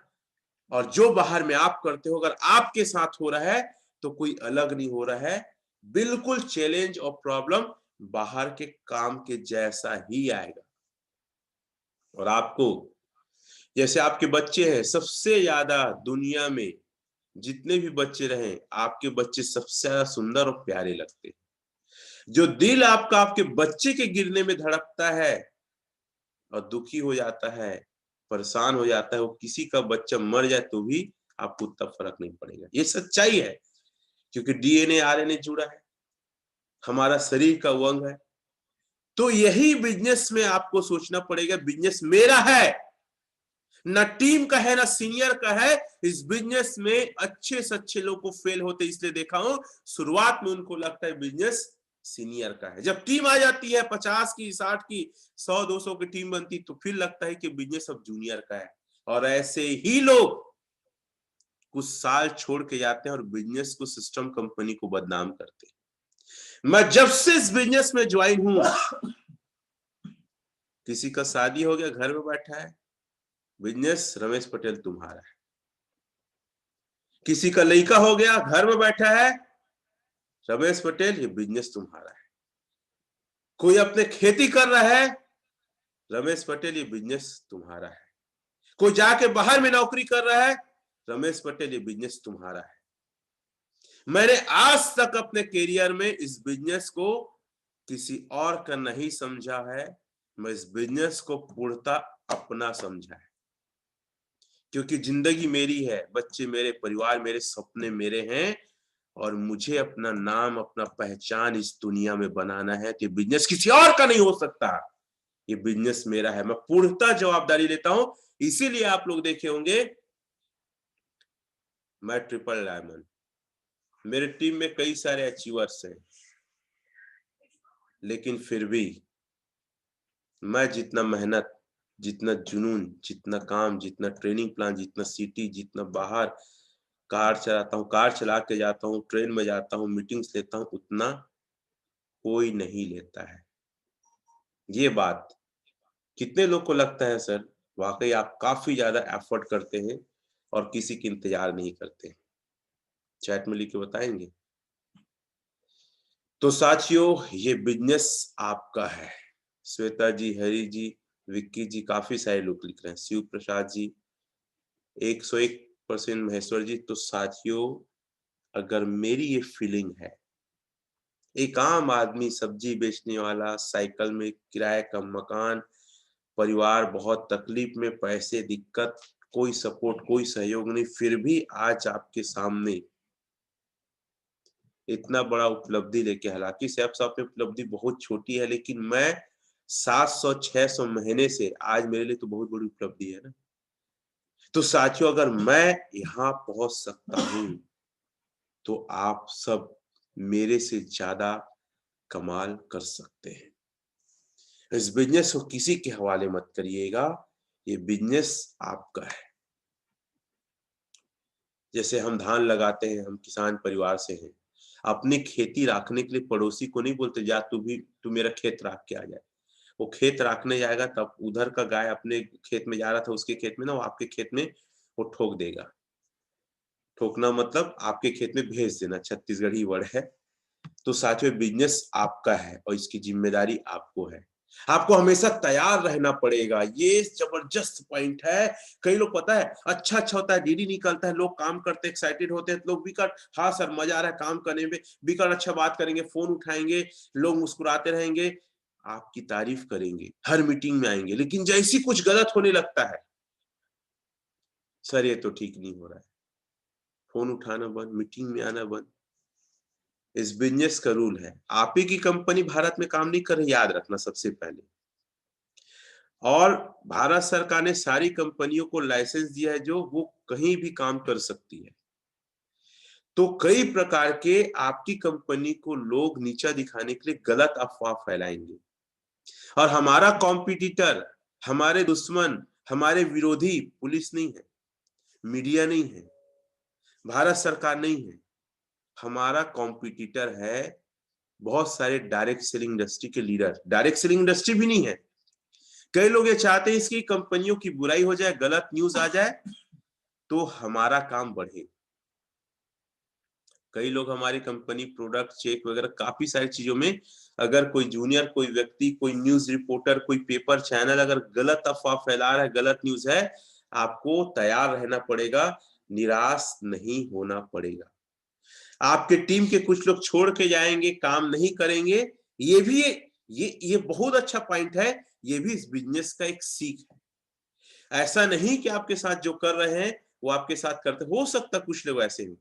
और जो बाहर में आप करते हो, अगर आपके साथ हो रहा है तो कोई अलग नहीं हो रहा है। बिल्कुल चैलेंज और प्रॉब्लम बाहर के काम के जैसा ही आएगा। और आपको, जैसे आपके बच्चे हैं, सबसे ज्यादा दुनिया में जितने भी बच्चे रहे, आपके बच्चे सबसे ज्यादा सुंदर और प्यारे लगते हैं। जो दिल आपका आपके बच्चे के गिरने में धड़कता है और दुखी हो जाता है, परेशान हो जाता है, वो किसी का बच्चा मर जाए तो भी आपको उतना फर्क नहीं पड़ेगा। ये सच्चाई है, क्योंकि डीएनए आरएनए जुड़ा है, हमारा शरीर का वो अंग है। तो यही बिजनेस में आपको सोचना पड़ेगा, बिजनेस मेरा है, ना टीम का है, ना सीनियर का है। इस बिजनेस में अच्छे से अच्छे लोग को फेल होते इसलिए देखा हूं, शुरुआत में उनको लगता है बिजनेस सीनियर का है। जब टीम आ जाती है 50 की, 60 की, 100-200 की टीम बनती, तो फिर लगता है कि बिजनेस अब जूनियर का है। और ऐसे ही लोग कुछ साल छोड़ के जाते हैं और बिजनेस को, सिस्टम कंपनी को बदनाम करते हैं। मैं जब से इस बिजनेस में ज्वाइन हूं, किसी का शादी हो गया, घर में बैठा है, बिजनेस रमेश पटेल तुम्हारा है। किसी का लड़का हो गया, घर में बैठा है, रमेश पटेल ये बिजनेस तुम्हारा है। कोई अपने खेती कर रहा है, रमेश पटेल ये बिजनेस तुम्हारा है। कोई जाके बाहर में नौकरी कर रहा है, रमेश पटेल ये बिजनेस तुम्हारा है। मैंने आज तक अपने करियर में इस बिजनेस को किसी और का नहीं समझा है, मैं इस बिजनेस को पूर्णतः अपना समझा है। क्योंकि जिंदगी मेरी है, बच्चे मेरे, परिवार मेरे, सपने मेरे हैं, और मुझे अपना नाम, अपना पहचान इस दुनिया में बनाना है। तो बिजनेस किसी और का नहीं हो सकता, ये बिजनेस मेरा है। मैं पूर्णतः जवाबदारी लेता हूं। इसीलिए आप लोग देखे होंगे, मैं ट्रिपल डायमंड, मेरे टीम में कई सारे अचीवर्स हैं, लेकिन फिर भी मैं जितना मेहनत, जितना जुनून, जितना काम, जितना ट्रेनिंग प्लान, जितना सिटी, जितना बाहर कार चलाता हूँ, कार चला के जाता हूँ, ट्रेन में जाता हूँ, मीटिंग्स लेता हूँ, उतना कोई नहीं लेता है। ये बात कितने लोग को लगता है सर, वाकई आप काफी ज्यादा एफर्ट करते हैं और किसी की इंतजार नहीं करते? चैट में लिख के बताएंगे। तो साथियों, ये बिजनेस आपका है। श्वेता जी, हरी जी, विक्की जी, काफी सारे लोग लिख रहे हैं, शिव प्रसाद जी, 101% महेश्वर जी। तो साथियों, अगर मेरी ये फीलिंग है, एक आम आदमी, सब्जी बेचने वाला, साइकिल में, किराए का मकान, परिवार बहुत तकलीफ में, पैसे दिक्कत, कोई सपोर्ट, कोई सहयोग नहीं, फिर भी आज आपके सामने इतना बड़ा उपलब्धि लेके, हालांकि सैफ साहब की उपलब्धि बहुत छोटी है, लेकिन मैं 700-600 महीने से, आज मेरे लिए तो बहुत बड़ी उपलब्धि है ना। तो साथियों, अगर मैं यहाँ पहुंच सकता हूं तो आप सब मेरे से ज्यादा कमाल कर सकते हैं। इस बिजनेस को किसी के हवाले मत करिएगा, ये बिजनेस आपका है। जैसे हम धान लगाते हैं, हम किसान परिवार से हैं, अपनी खेती राखने के लिए पड़ोसी को नहीं बोलते जा तू मेरा खेत राख के आ जाए। वो खेत राखने जाएगा तब उधर का गाय अपने खेत में जा रहा था, उसके खेत में ना, वो आपके खेत में वो ठोक देगा। ठोकना मतलब आपके खेत में भेज देना, छत्तीसगढ़ी वर्ड है। तो साथियों, बिजनेस आपका है और इसकी जिम्मेदारी आपको है। आपको हमेशा तैयार रहना पड़ेगा, ये जबरदस्त पॉइंट है। कई लोग पता है अच्छा होता है, डीडी निकलता है, लोग काम करते एक्साइटेड होते हैं, लोग बिकट हाँ सर मजा आ रहा है काम करने में, बिकट अच्छा बात करेंगे, फोन उठाएंगे, लोग मुस्कुराते रहेंगे, आपकी तारीफ करेंगे, हर मीटिंग में आएंगे। लेकिन जैसी कुछ गलत होने लगता है, सर ये तो ठीक नहीं हो रहा है, फोन उठाना बंद, मीटिंग में आना बंद। इस बिजनेस का रूल है, आप ही की कंपनी भारत में काम नहीं कर रही, याद रखना सबसे पहले। और भारत सरकार ने सारी कंपनियों को लाइसेंस दिया है जो वो कहीं भी काम कर सकती है। तो कई प्रकार के आपकी कंपनी को लोग नीचा दिखाने के लिए गलत अफवाह फैलाएंगे। और हमारा कॉम्पिटिटर, हमारे दुश्मन, हमारे विरोधी पुलिस नहीं है, मीडिया नहीं है, भारत सरकार नहीं है। हमारा कॉम्पिटिटर है बहुत सारे डायरेक्ट सेलिंग इंडस्ट्री के लीडर। डायरेक्ट सेलिंग इंडस्ट्री भी नहीं है। कई लोग ये चाहते हैं इसकी कंपनियों की बुराई हो जाए, गलत न्यूज आ जाए तो हमारा काम बढ़े। कई लोग हमारी कंपनी प्रोडक्ट चेक वगैरह काफी सारी चीजों में, अगर कोई जूनियर, कोई व्यक्ति, कोई न्यूज रिपोर्टर, कोई पेपर चैनल अगर गलत अफवाह फैला रहा है, गलत न्यूज है, आपको तैयार रहना पड़ेगा, निराश नहीं होना पड़ेगा। आपके टीम के कुछ लोग छोड़ के जाएंगे, काम नहीं करेंगे, ये भी ये बहुत अच्छा पॉइंट है। ये भी इस बिजनेस का एक सीख है। ऐसा नहीं कि आपके साथ जो कर रहे हैं वो आपके साथ करते, हो सकता कुछ लोग ऐसे हो,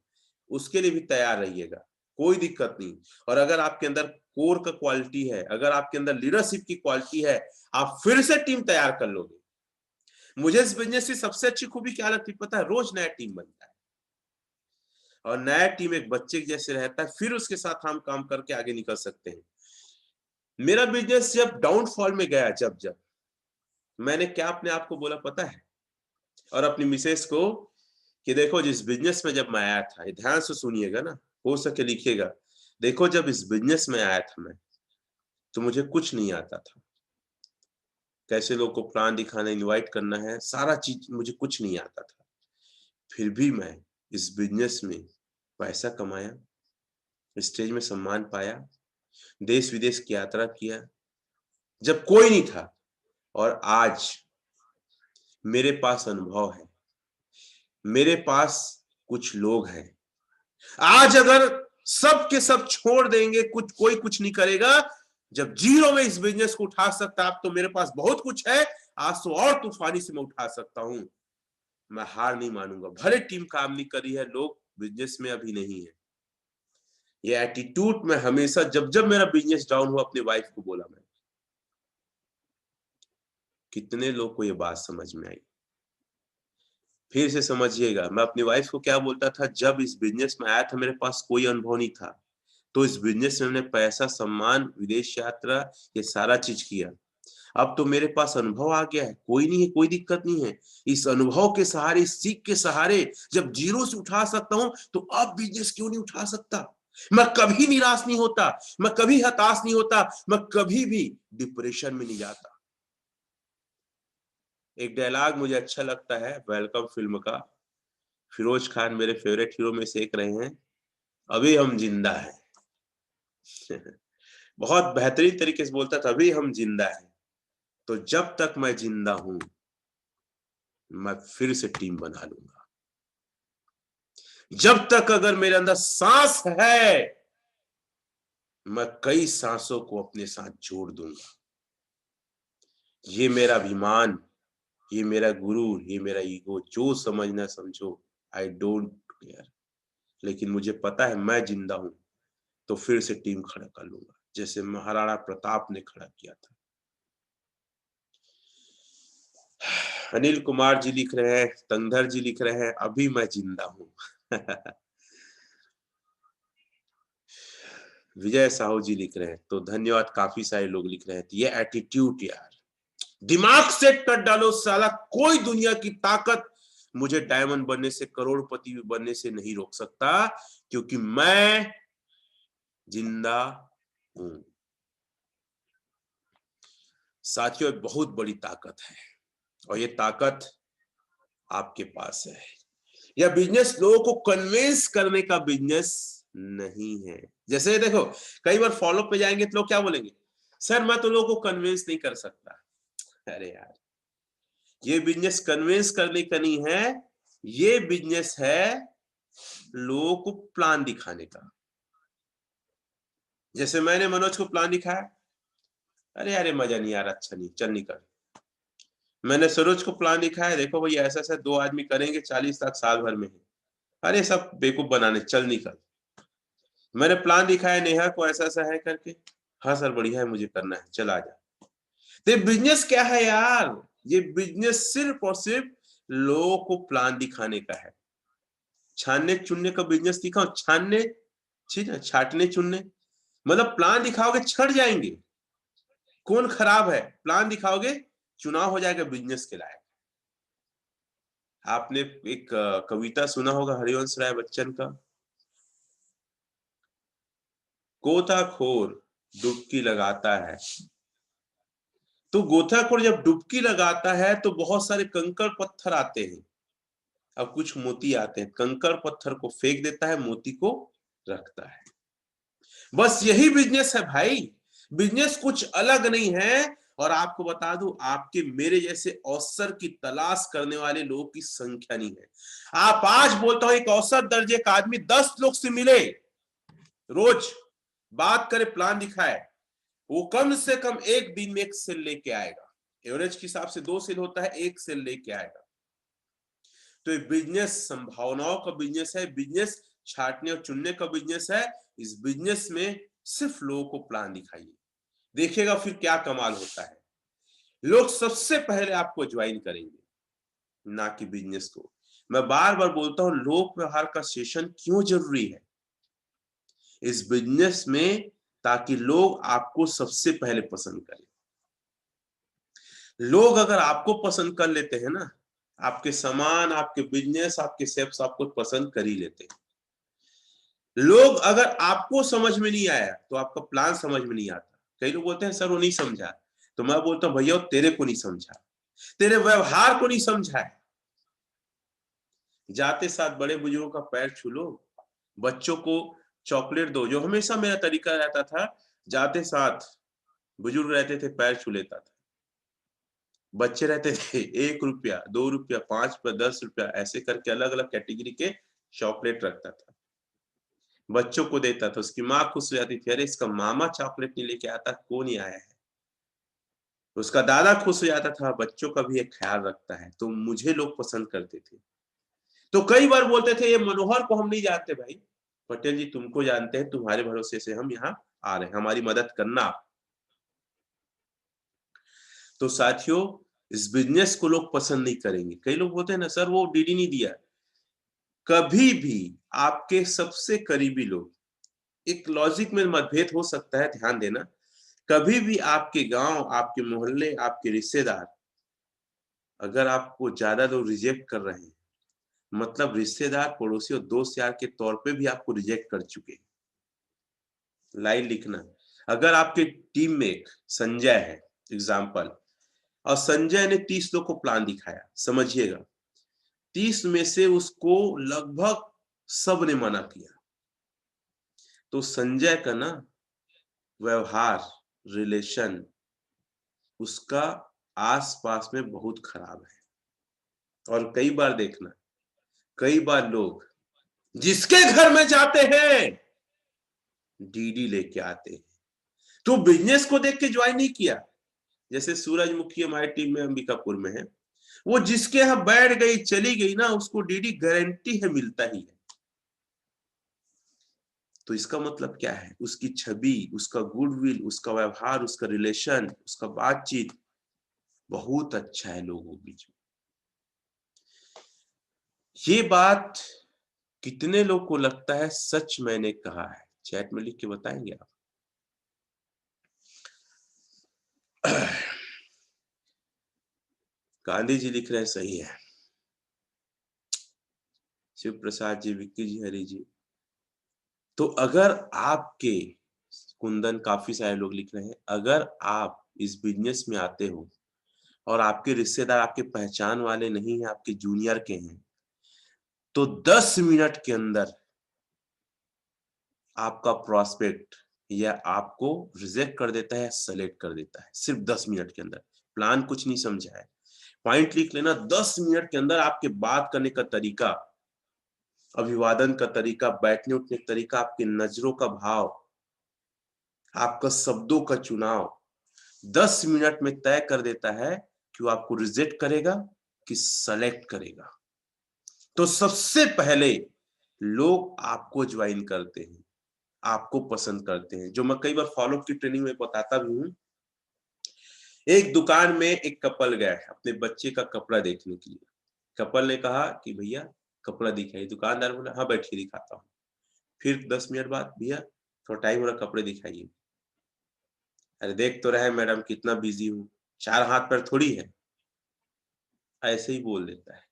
उसके लिए भी तैयार रहिएगा, कोई दिक्कत नहीं। और अगर आपके अंदर कोर का क्वालिटी है, अगर आपके अंदर लीडरशिप की क्वालिटी है, आप फिर से टीम तैयार कर लोगे। मुझे इस बिजनेस की सबसे अच्छी खूबी क्या लगती पता है, रोज नया टीम बनता है और नया टीम एक बच्चे जैसे रहता है, फिर उसके साथ हम काम करके आगे निकल सकते हैं। मेरा बिजनेस जब डाउनफॉल में गया, जब मैंने क्या अपने आप को बोला पता है, और अपनी मिसेस को, कि देखो जिस बिजनेस में जब मैं आया था, ये ध्यान से सुनिएगा ना, हो सके लिखिएगा, देखो जब इस बिजनेस में आया था मैं, तो मुझे कुछ नहीं आता था। कैसे लोग को प्लान दिखाना, इनवाइट करना है, सारा चीज मुझे कुछ नहीं आता था। फिर भी मैं इस बिजनेस में पैसा कमाया, स्टेज में सम्मान पाया, देश विदेश की यात्रा किया जब कोई नहीं था। और आज मेरे पास अनुभव है, मेरे पास कुछ लोग हैं। आज अगर सब के सब छोड़ देंगे, कोई कुछ नहीं करेगा, जब जीरो में इस बिजनेस को उठा सकता, आप तो मेरे पास बहुत कुछ है, आज तो और तूफानी से मैं उठा सकता हूं। मैं हार नहीं मानूंगा, भले टीम काम नहीं करी है, लोग बिजनेस में अभी नहीं है। ये एटीट्यूड मैं हमेशा, जब जब मेरा बिजनेस डाउन हुआ, अपनी वाइफ को बोला। मैं, कितने लोग को ये बात समझ में आई, फिर से समझिएगा। मैं अपनी वाइफ को क्या बोलता था, जब इस बिजनेस में आया था मेरे पास कोई अनुभव नहीं था, तो इस बिजनेस में मैंने पैसा, सम्मान, विदेश यात्रा, ये सारा चीज किया। अब तो मेरे पास अनुभव आ गया है, कोई नहीं है, कोई दिक्कत नहीं है। इस अनुभव के सहारे, इस सीख के सहारे जब जीरो से उठा सकता हूं, तो अब बिजनेस क्यों नहीं उठा सकता। मैं कभी निराश नहीं होता, मैं कभी हताश नहीं होता, मैं कभी भी डिप्रेशन में नहीं जाता। एक डायलॉग मुझे अच्छा लगता है वेलकम फिल्म का, फिरोज खान मेरे फेवरेट हीरो में से एक रहे हैं, अभी हम जिंदा हैं। बहुत बेहतरीन तरीके से बोलता था, अभी हम जिंदा हैं। तो जब तक मैं जिंदा हूं, मैं फिर से टीम बना लूंगा। जब तक अगर मेरे अंदर सांस है, मैं कई सांसों को अपने साथ जोड़ दूंगा। ये मेरा अभिमान, ये मेरा गुरु, ये मेरा ईगो, जो समझना समझो, आई डोंट केयर। लेकिन मुझे पता है मैं जिंदा हूं, तो फिर से टीम खड़ा कर लूंगा, जैसे महाराणा प्रताप ने खड़ा किया था। अनिल कुमार जी लिख रहे हैं, तंधर जी लिख रहे हैं, अभी मैं जिंदा हूं। विजय साहू जी लिख रहे हैं, तो धन्यवाद, काफी सारे लोग लिख रहे हैं। तो ये एटीट्यूड यार, दिमाग सेट कर डालो साला, कोई दुनिया की ताकत मुझे डायमंड बनने से, करोड़पति बनने से नहीं रोक सकता, क्योंकि मैं जिंदा हूं। साथियों, एक बहुत बड़ी ताकत है और ये ताकत आपके पास है। यह बिजनेस लोगों को कन्विंस करने का बिजनेस नहीं है। जैसे देखो, कई बार फॉलो पे जाएंगे तो लोग क्या बोलेंगे, सर मैं तो लोगों को कन्विंस नहीं कर सकता। अरे यार, ये बिजनेस कन्विंस करने का नहीं है, ये बिजनेस है लोगों को प्लान दिखाने का। जैसे मैंने मनोज को प्लान दिखाया, अरे यार मजा नहीं यार, अच्छा नहीं, चल निकल। मैंने सरोज को प्लान दिखाया, देखो भाई ऐसा ऐसा 2 आदमी करेंगे, 40 लाख साल भर में है, अरे सब बेवकूफ बनाने, चल निकल। मैंने प्लान दिखाया नेहा को, ऐसा ऐसा है करके, हाँ सर बढ़िया है, मुझे करना है, चल आ जा। तो बिजनेस क्या है यार, ये बिजनेस सिर्फ और सिर्फ लोगों को प्लान दिखाने का है। छानने चुनने का बिजनेस दिखाओ, छानने, ठीक है, छाटने चुनने, मतलब प्लान दिखाओगे छट जाएंगे, कौन खराब है, प्लान दिखाओगे चुनाव हो जाएगा बिजनेस के लायक। आपने एक कविता सुना होगा हरिवंश राय बच्चन का, गोताखोर डुबकी लगाता है। तो गोताखोर जब डुबकी लगाता है तो बहुत सारे कंकड़ पत्थर आते हैं, अब कुछ मोती आते हैं, कंकड़ पत्थर को फेंक देता है, मोती को रखता है। बस यही बिजनेस है भाई, बिजनेस कुछ अलग नहीं है। और आपको बता दूं, आपके मेरे जैसे अवसर की तलाश करने वाले लोगों की संख्या नहीं है। आप आज बोलता हूं, एक औसत दर्जे का आदमी 10 लोग से मिले रोज, बात करे, प्लान दिखाए, वो कम से कम एक दिन में 1 सेल लेके आएगा। एवरेज के हिसाब से 2 सेल होता है, 1 सेल लेके आएगा। तो ये बिजनेस संभावनाओं का बिजनेस है, बिजनेस छाटने और चुनने का बिजनेस है। इस बिजनेस में सिर्फ लोगों को प्लान दिखाइए, देखिएगा फिर क्या कमाल होता है। लोग सबसे पहले आपको ज्वाइन करेंगे, ना कि बिजनेस को। मैं बार बार बोलता हूं, लोक व्यवहार का सेशन क्यों जरूरी है इस बिजनेस में, ताकि लोग आपको सबसे पहले पसंद करें। लोग अगर आपको पसंद कर लेते हैं ना, आपके सामान, आपके बिजनेस, आपके सेप्स आपको पसंद कर ही लेते हैं। लोग अगर आपको समझ में नहीं आया तो आपका प्लान समझ में नहीं आता। कई लोग बोलते हैं सर वो नहीं समझा, तो मैं बोलता हूं भैया तेरे को नहीं समझा, तेरे व्यवहार को नहीं समझा है। जाते साथ बड़े बुजुर्गों का पैर छू लो, बच्चों को चॉकलेट दो, जो हमेशा मेरा तरीका रहता था, जाते साथ बुजुर्ग रहते थे पैर छू लेता था। बच्चे रहते थे 1 रुपया, 2 रुपया, 5 रुपया, 10 रुपया, ऐसे करके अलग अलग कैटेगरी के चॉकलेट रखता था, बच्चों को देता था। उसकी माँ खुश हो जाती थी, अरे इसका मामा चॉकलेट नहीं लेके आता, कौन नहीं आया है। उसका दादा खुश हो जाता था, बच्चों का भी एक ख्याल रखता है। तो मुझे लोग पसंद करते थे। तो कई बार बोलते थे ये मनोहर को हम नहीं जानते, भाई पटेल जी तुमको जानते हैं, तुम्हारे भरोसे से हम यहाँ आ रहे हैं, हमारी मदद करना। तो साथियों, इस बिजनेस को लोग पसंद नहीं करेंगे। कई लोग बोलते हैं ना सर वो डीडी नहीं दिया। कभी भी आपके सबसे करीबी लोग, एक लॉजिक में मतभेद हो सकता है, ध्यान देना, कभी भी आपके गांव, आपके मोहल्ले, आपके रिश्तेदार अगर आपको ज्यादा लोग रिजेक्ट कर रहे हैं, मतलब रिश्तेदार, पड़ोसी और दोस्त यार के तौर पे भी आपको रिजेक्ट कर चुके हैं। लाइन लिखना, अगर आपके टीम में एक संजय है एग्जाम्पल, और संजय ने 30 लोग को प्लान दिखाया, समझिएगा 30 में से उसको लगभग सब ने मना किया, तो संजय का ना व्यवहार, रिलेशन उसका आसपास में बहुत खराब है। और कई बार देखना, कई बार लोग जिसके घर में जाते हैं डीडी लेके आते हैं। तो बिजनेस को देख के ज्वाइन नहीं किया। जैसे सूरजमुखी हमारी टीम में अंबिकापुर में है, वो जिसके यहां बैठ गई, चली गई ना, उसको डीडी गारंटी है मिलता ही है। तो इसका मतलब क्या है, उसकी छवि, उसका गुडविल, उसका व्यवहार, उसका रिलेशन, उसका बातचीत बहुत अच्छा है लोगों के बीच में। ये बात कितने लोग को लगता है सच मैंने कहा है? चैट में लिख के बताएंगे आप। गांधी जी लिख रहे हैं सही है। शिव प्रसाद जी, विक्की जी, हरी जी। तो अगर आपके, कुंदन, काफी सारे लोग लिख रहे हैं, अगर आप इस बिजनेस में आते हो और आपके रिश्तेदार आपके पहचान वाले नहीं है, आपके जूनियर के हैं, तो 10 मिनट के अंदर आपका प्रॉस्पेक्ट या आपको रिजेक्ट कर देता है, सेलेक्ट कर देता है, सिर्फ 10 मिनट के अंदर। प्लान कुछ नहीं समझा है, पॉइंट लिख लेना। 10 मिनट के अंदर आपके बात करने का तरीका, अभिवादन का तरीका, बैठने उठने का तरीका, आपकी नजरों का भाव, आपका शब्दों का चुनाव 10 मिनट में तय कर देता है कि वो आपको रिजेक्ट करेगा कि सेलेक्ट करेगा। तो सबसे पहले लोग आपको ज्वाइन करते हैं, आपको पसंद करते हैं, जो मैं कई बार फॉलोअप की ट्रेनिंग में बताता भी हूं। एक दुकान में एक कपल गया है अपने बच्चे का कपड़ा देखने के लिए। कपल ने कहा कि भैया कपड़ा दिखाइए। दुकानदार बोला हाँ बैठिए दिखाता हूँ। फिर 10 मिनट बाद, भैया थोड़ा टाइम हो रहा, कपड़े दिखाइए। अरे देख तो रहे मैडम कितना बिजी हूँ, 4 हाथ पैर थोड़ी है। ऐसे ही बोल देता है।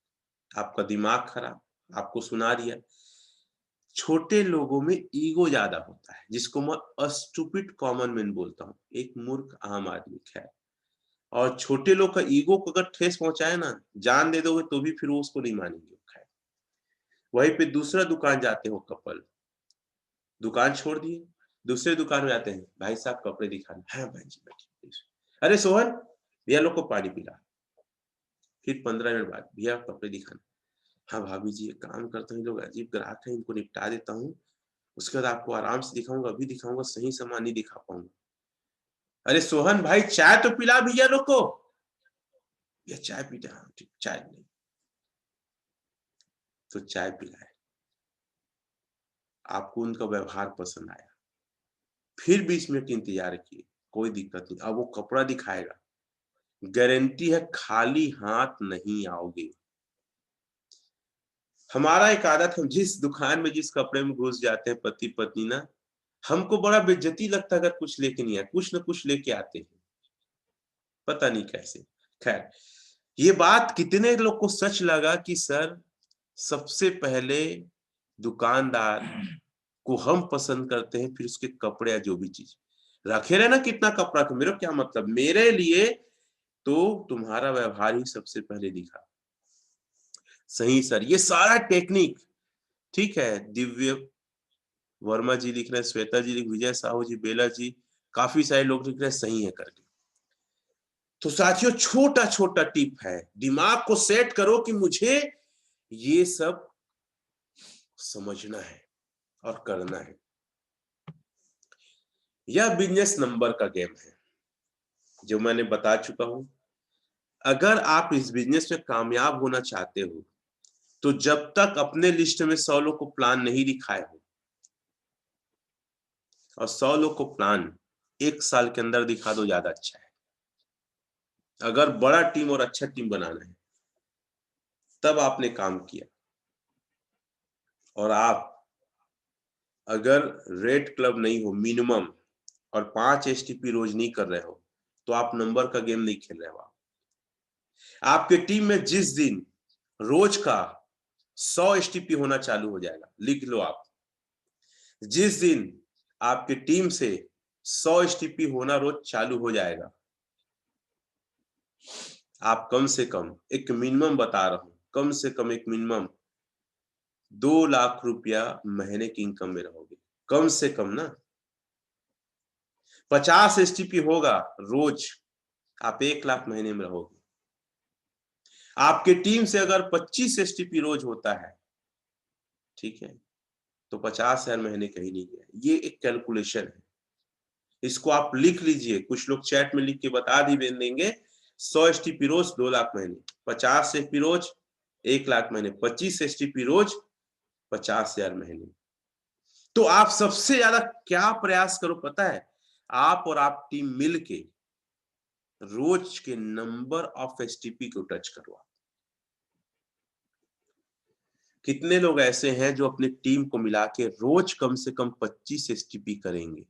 आपका दिमाग खराब, आपको सुना दिया। छोटे लोगों में ईगो ज्यादा होता है, जिसको मैं स्टूपिड कॉमन मैन बोलता हूँ, एक मूर्ख आम आदमी। खैर, और छोटे लोग का ईगो को अगर ठेस पहुंचाए ना, जान दे दोगे तो भी फिर वो उसको नहीं मानेंगे। खैर, वहीं पे दूसरा दुकान जाते हो कपल, दुकान छोड़ दिए, दूसरे दुकान में आते हैं, भाई साहब कपड़े दिखाने। हाँ भाई जी बैठिए। अरे सोहन, भैया लोग को पानी पिला। फिर 15 मिनट बाद, भैया कपड़े दिखाना। हाँ भाभी जी एक काम करता हूँ, लोग अजीब ग्राहक है, इनको निपटा देता हूँ, उसके बाद आपको आराम से दिखाऊंगा, अभी दिखाऊंगा, सही सामान नहीं दिखा पाऊंगा। अरे सोहन भाई चाय तो पिला भैया लोग को। भैया चाय पीते, हाँ ठीक, चाय नहीं। तो चाय पिलाए, आपको उनका व्यवहार पसंद आया, फिर 20 मिनट इंतजार किए, कोई दिक्कत नहीं, अब वो कपड़ा दिखाएगा, गारंटी है खाली हाथ नहीं आओगे। हमारा एक आदत, हम जिस दुकान में जिस कपड़े में घुस जाते हैं पति पत्नी ना, हमको बड़ा बेइज्जती लगता है अगर कुछ लेके नहीं आए, कुछ ना कुछ लेके आते हैं, पता नहीं कैसे। खैर, ये बात कितने लोग को सच लगा कि सर सबसे पहले दुकानदार को हम पसंद करते हैं, फिर उसके कपड़े या जो भी चीज रखे रहे ना, कितना कपड़ा का मेरा क्या मतलब, मेरे लिए तो तुम्हारा व्यवहार ही सबसे पहले दिखा। सही सर, ये सारा टेक्निक ठीक है। दिव्य वर्मा जी लिख रहे हैं, श्वेता जी लिख, विजय साहू जी, बेला जी, काफी सारे लोग लिख रहे हैं सही है करके। तो साथियों छोटा छोटा टिप है, दिमाग को सेट करो कि मुझे ये सब समझना है और करना है। यह बिजनेस नंबर का गेम है जो मैंने बता चुका हूं। अगर आप इस बिजनेस में कामयाब होना चाहते हो तो जब तक अपने लिस्ट में 100 लोग को प्लान नहीं दिखाए हो, और 100 लोग को प्लान 1 साल के अंदर दिखा दो, ज्यादा अच्छा है। अगर बड़ा टीम और अच्छा टीम बनाना है तब आपने काम किया, और आप अगर रेड क्लब नहीं हो मिनिमम और 5 एसटीपी रोज नहीं कर रहे हो तो आप नंबर का गेम नहीं खेल रहे हो। आपके टीम में जिस दिन रोज का 100 एसटीपी होना चालू हो जाएगा, लिख लो आप, जिस दिन आपकी टीम से 100 एसटीपी होना रोज चालू हो जाएगा, आप कम से कम, एक मिनिमम बता रहा हूं, कम से कम एक मिनिमम 2 लाख रुपया महीने की इनकम में रहोगे, कम से कम ना। 50 एसटीपी होगा रोज, आप 1 लाख महीने में रहोगे। आपके टीम से अगर 25 एसटीपी रोज होता है, ठीक है, तो 50,000 महीने कहीं नहीं गया। ये एक कैलकुलेशन है, इसको आप लिख लीजिए, कुछ लोग चैट में लिख के बता भी देंगे। 100 एसटीपी रोज 2 लाख महीने, 50 एसटीपी रोज 1 लाख महीने, 25 एसटीपी रोज 50,000 महीने। तो आप सबसे ज्यादा क्या प्रयास करो पता है? आप और आप टीम मिलके रोज के नंबर ऑफ एसटीपी को टच करो। कितने लोग ऐसे हैं जो अपनी टीम को मिला के रोज कम से कम 25 एसटीपी करेंगे?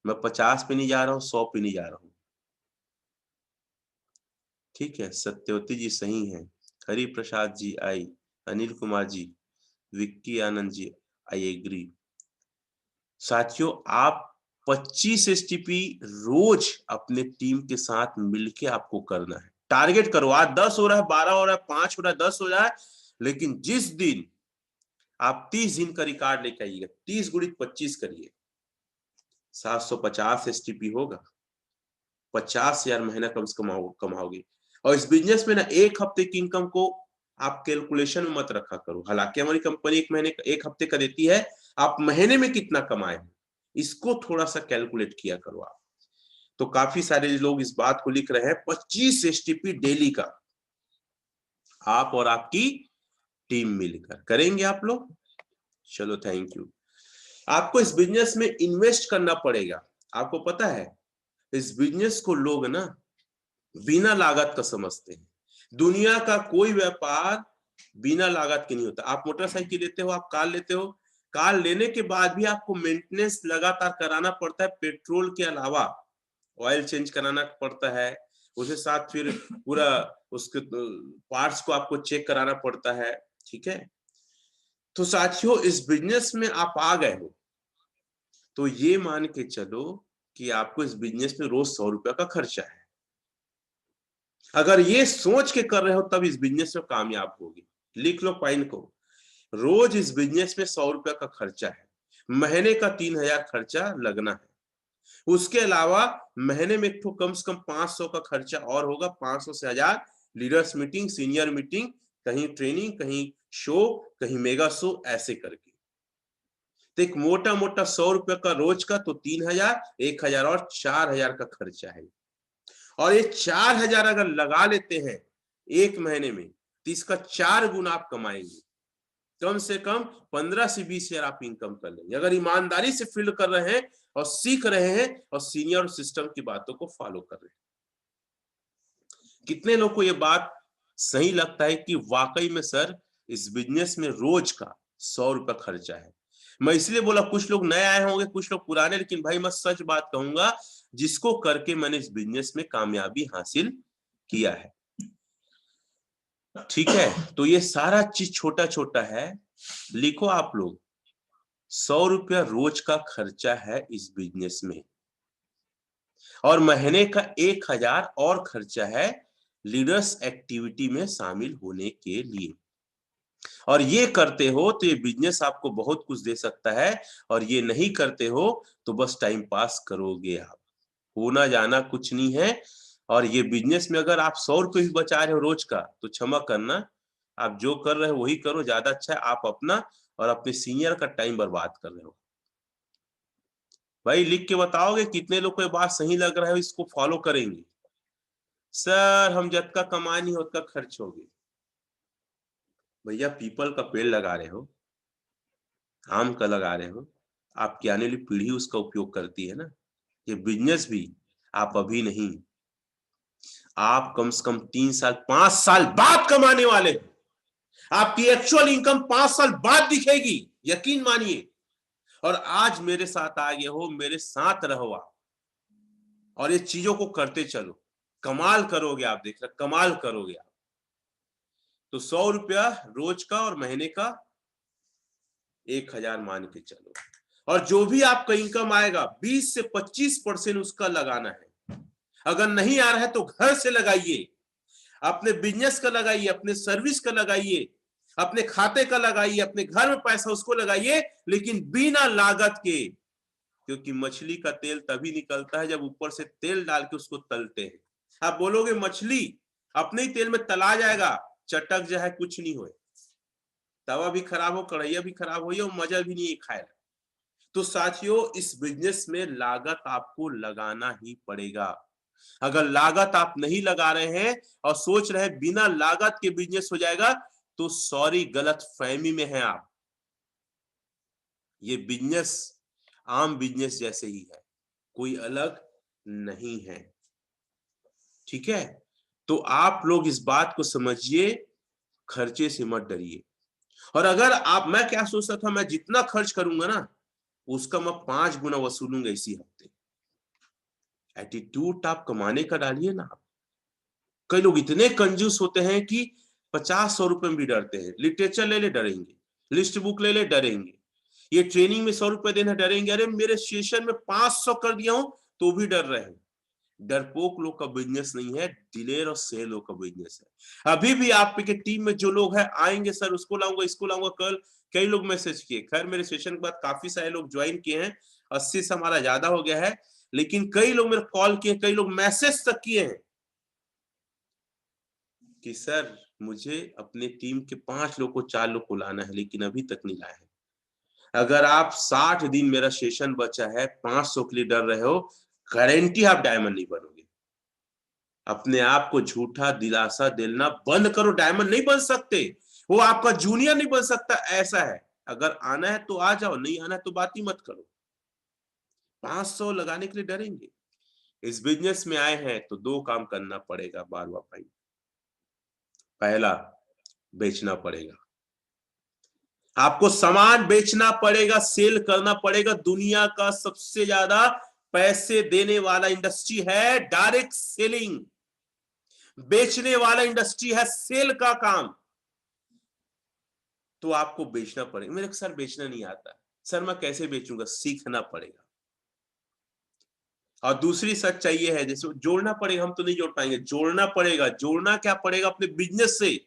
मैं 50 पे नहीं जा रहा हूं, 100 पे नहीं जा रहा हूं। ठीक है, सत्यवती जी सही हैं, हरि प्रसाद जी आई, अनिल कुमार जी, विक्की आनंद जी आई एग्री। साथियों, आप 25 एसटीपी रोज अपने टीम के साथ मिलके आपको करना है। टारगेट करो, आज 10 हो रहा है, 12 हो रहा है, 5 हो रहा है, 10 हो रहा है, लेकिन जिस दिन आप 30 दिन का रिकॉर्ड लेके आइएगा, 30 गुणित 25 करिए, 750 एसटीपी होगा, 50,000 महीना कम से कम कमाओगे। और इस बिजनेस में ना एक हफ्ते की इनकम को आप कैलकुलेशन में मत रखा करो। हालांकि हमारी कंपनी एक हफ्ते का देती है, आप महीने में कितना कमाए इसको थोड़ा सा कैलकुलेट किया करो आप। तो काफी सारे लोग इस बात को लिख रहे हैं, 25 एसटीपी डेली का आप और आपकी टीम मिलकर करेंगे आप लोग। चलो, थैंक यू। आपको इस बिजनेस में इन्वेस्ट करना पड़ेगा। आपको पता है, इस बिजनेस को लोग ना बिना लागत का समझते हैं। दुनिया का कोई व्यापार बिना लागत के नहीं होता। आप मोटरसाइकिल लेते हो, आप कार लेते हो, कार लेने के बाद भी आपको मेंटेनेंस लगातार कराना पड़ता है। पेट्रोल के अलावा ऑयल चेंज कराना पड़ता है, उसके साथ फिर पूरा उसके पार्ट्स को आपको चेक कराना पड़ता है। ठीक है, तो साथियों, इस बिजनेस में आप आ गए हो तो ये मान के चलो कि आपको इस बिजनेस में रोज 100 रुपया का खर्चा है। अगर ये सोच के कर रहे हो तब इस बिजनेस में कामयाब होगी। लिख लो पॉइंट को, रोज इस बिजनेस में 100 रुपया का खर्चा है, महीने का 3,000 खर्चा लगना है। उसके अलावा महीने में एक तो कम से कम 500 का खर्चा और होगा, 500 से 1000 लीडर्स मीटिंग, सीनियर मीटिंग, कहीं ट्रेनिंग, कहीं शो, कहीं मेगा शो, ऐसे करके। तो एक मोटा मोटा 100 रुपया का रोज का तो 3,000, 1,000 और 4,000 का खर्चा है। और ये 4,000 अगर लगा लेते हैं एक महीने में तो इसका 4 गुना आप कमाएंगे। कम से कम 15 से 20,000 आप इनकम कर लेंगे अगर ईमानदारी से फील्ड कर रहे हैं और सीख रहे हैं और सीनियर सिस्टम की बातों को फॉलो कर रहे हैं। कितने लोग को ये बात सही लगता है कि वाकई में सर इस बिजनेस में रोज का 100 रुपया खर्चा है? मैं इसलिए बोला, कुछ लोग नए आए होंगे, कुछ लोग पुराने, लेकिन भाई मैं सच बात कहूंगा, जिसको करके मैंने इस बिजनेस में कामयाबी हासिल किया है। ठीक है, तो ये सारा चीज छोटा छोटा है, लिखो आप लोग। 100 रुपया रोज का खर्चा है इस बिजनेस में, और महीने का 1,000 और खर्चा है लीडर्स एक्टिविटी में शामिल होने के लिए। और ये करते हो तो ये बिजनेस आपको बहुत कुछ दे सकता है, और ये नहीं करते हो तो बस टाइम पास करोगे आप, होना जाना कुछ नहीं है। और ये बिजनेस में अगर आप 100 रुपये भी बचा रहे हो रोज का तो क्षमा करना, आप जो कर रहे हो वही करो, ज्यादा अच्छा है। आप अपना और अपने सीनियर का टाइम बर्बाद कर रहे हो। भाई लिख के बताओगे कितने लोग को ये बात सही लग रहा है, इसको फॉलो करेंगे? सर हम जब का कमा नहीं उतना खर्च होगी। भैया पीपल का पेड़ लगा रहे हो, आम का लगा रहे हो, आपकी आने वाली पीढ़ी उसका उपयोग करती है ना। ये बिजनेस भी आप अभी नहीं, आप कम से कम 3 साल 5 साल बाद कमाने वाले हो। आपकी एक्चुअल इनकम 5 साल बाद दिखेगी, यकीन मानिए। और आज मेरे साथ आ गए हो, मेरे साथ रहो आप, और ये चीजों को करते चलो, कमाल करोगे आप, देख रहे कमाल करोगे आप। तो 100 रुपया रोज का और महीने का 1,000 मान के चलो, और जो भी आपका इनकम आएगा 20 से 25% उसका लगाना है। अगर नहीं आ रहा है तो घर से लगाइए, अपने बिजनेस का लगाइए, अपने सर्विस का लगाइए, अपने खाते का लगाइए, अपने घर में पैसा उसको लगाइए, लेकिन बिना लागत के। क्योंकि मछली का तेल तभी निकलता है जब ऊपर से तेल डाल के उसको तलते हैं। आप बोलोगे मछली अपने ही तेल में तला जाएगा, चटक जाए, कुछ नहीं होए, तवा भी खराब हो, कढ़ैया भी खराब हो, और मजा भी नहीं खाएगा। तो साथियों, इस बिजनेस में लागत आपको लगाना ही पड़ेगा। अगर लागत आप नहीं लगा रहे हैं और सोच रहे हैं बिना लागत के बिजनेस हो जाएगा, तो सॉरी, गलत फहमी में है आप। ये बिजनेस आम बिजनेस जैसे ही है, कोई अलग नहीं है। ठीक है, तो आप लोग इस बात को समझिए, खर्चे से मत डरिए। और अगर आप, मैं क्या सोचता था, मैं जितना खर्च करूंगा ना उसका मैं 5 गुना वसूलूंगा इसी हफ्ते। एटीट्यूड आप कमाने का डालिए ना। कई लोग इतने कंजूस होते हैं कि 50-100 रुपए में भी डरते हैं। लिटरेचर ले ले डरेंगे, लिस्ट बुक ले ले डरेंगे, ये ट्रेनिंग में 100 रुपए देना डरेंगे, अरे मेरे सेशन में 500 कर दिया हूं तो भी डर रहे हैं। डरपोक लोग का बिजनेस नहीं है, दिलेर और सेल लोग का बिजनेस है। अभी भी आपके टीम में जो लोग हैं आएंगे, सर उसको लाऊंगा, इसको लाऊंगा कल। कई लोग मैसेज किए, खैर मेरे सेशन के बाद काफी सारे लोग ज्वाइन किए हैं, 80 से हमारा ज्यादा हो गया है, लेकिन कई लोग मेरे कॉल किए, कई लोग मैसेज तक किए हैं कि सर मुझे अपने टीम के 5 लोग को 4 लोग को लाना है, लेकिन अभी तक नहीं लाया है। अगर आप 60 दिन मेरा सेशन बचा है 500 के लिए डर रहे हो, गारंटी आप डायमंड नहीं बनोगे। अपने आप को झूठा दिलासा दिलाना बंद करो, डायमंड नहीं बन सकते, वो आपका जूनियर नहीं बन सकता, ऐसा है। अगर आना है तो आ जाओ, नहीं आना है तो बात ही मत करो। 500 लगाने के लिए डरेंगे? इस बिजनेस में आए हैं तो 2 काम करना पड़ेगा, बारवा पॉइंट। पहला, बेचना पड़ेगा, आपको सामान बेचना पड़ेगा, सेल करना पड़ेगा। दुनिया का सबसे ज्यादा पैसे देने वाला इंडस्ट्री है डायरेक्ट सेलिंग, बेचने वाला इंडस्ट्री है सेल का काम। तो आपको बेचना पड़ेगा। मेरे को सर बेचना नहीं आता, सर मैं कैसे बेचूंगा? सीखना पड़ेगा। और दूसरी सच्चाई ये है, जैसे जोड़ना पड़ेगा, हम तो नहीं जोड़ पाएंगे, जोड़ना पड़ेगा। जोड़ना क्या पड़ेगा? अपने बिजनेस से।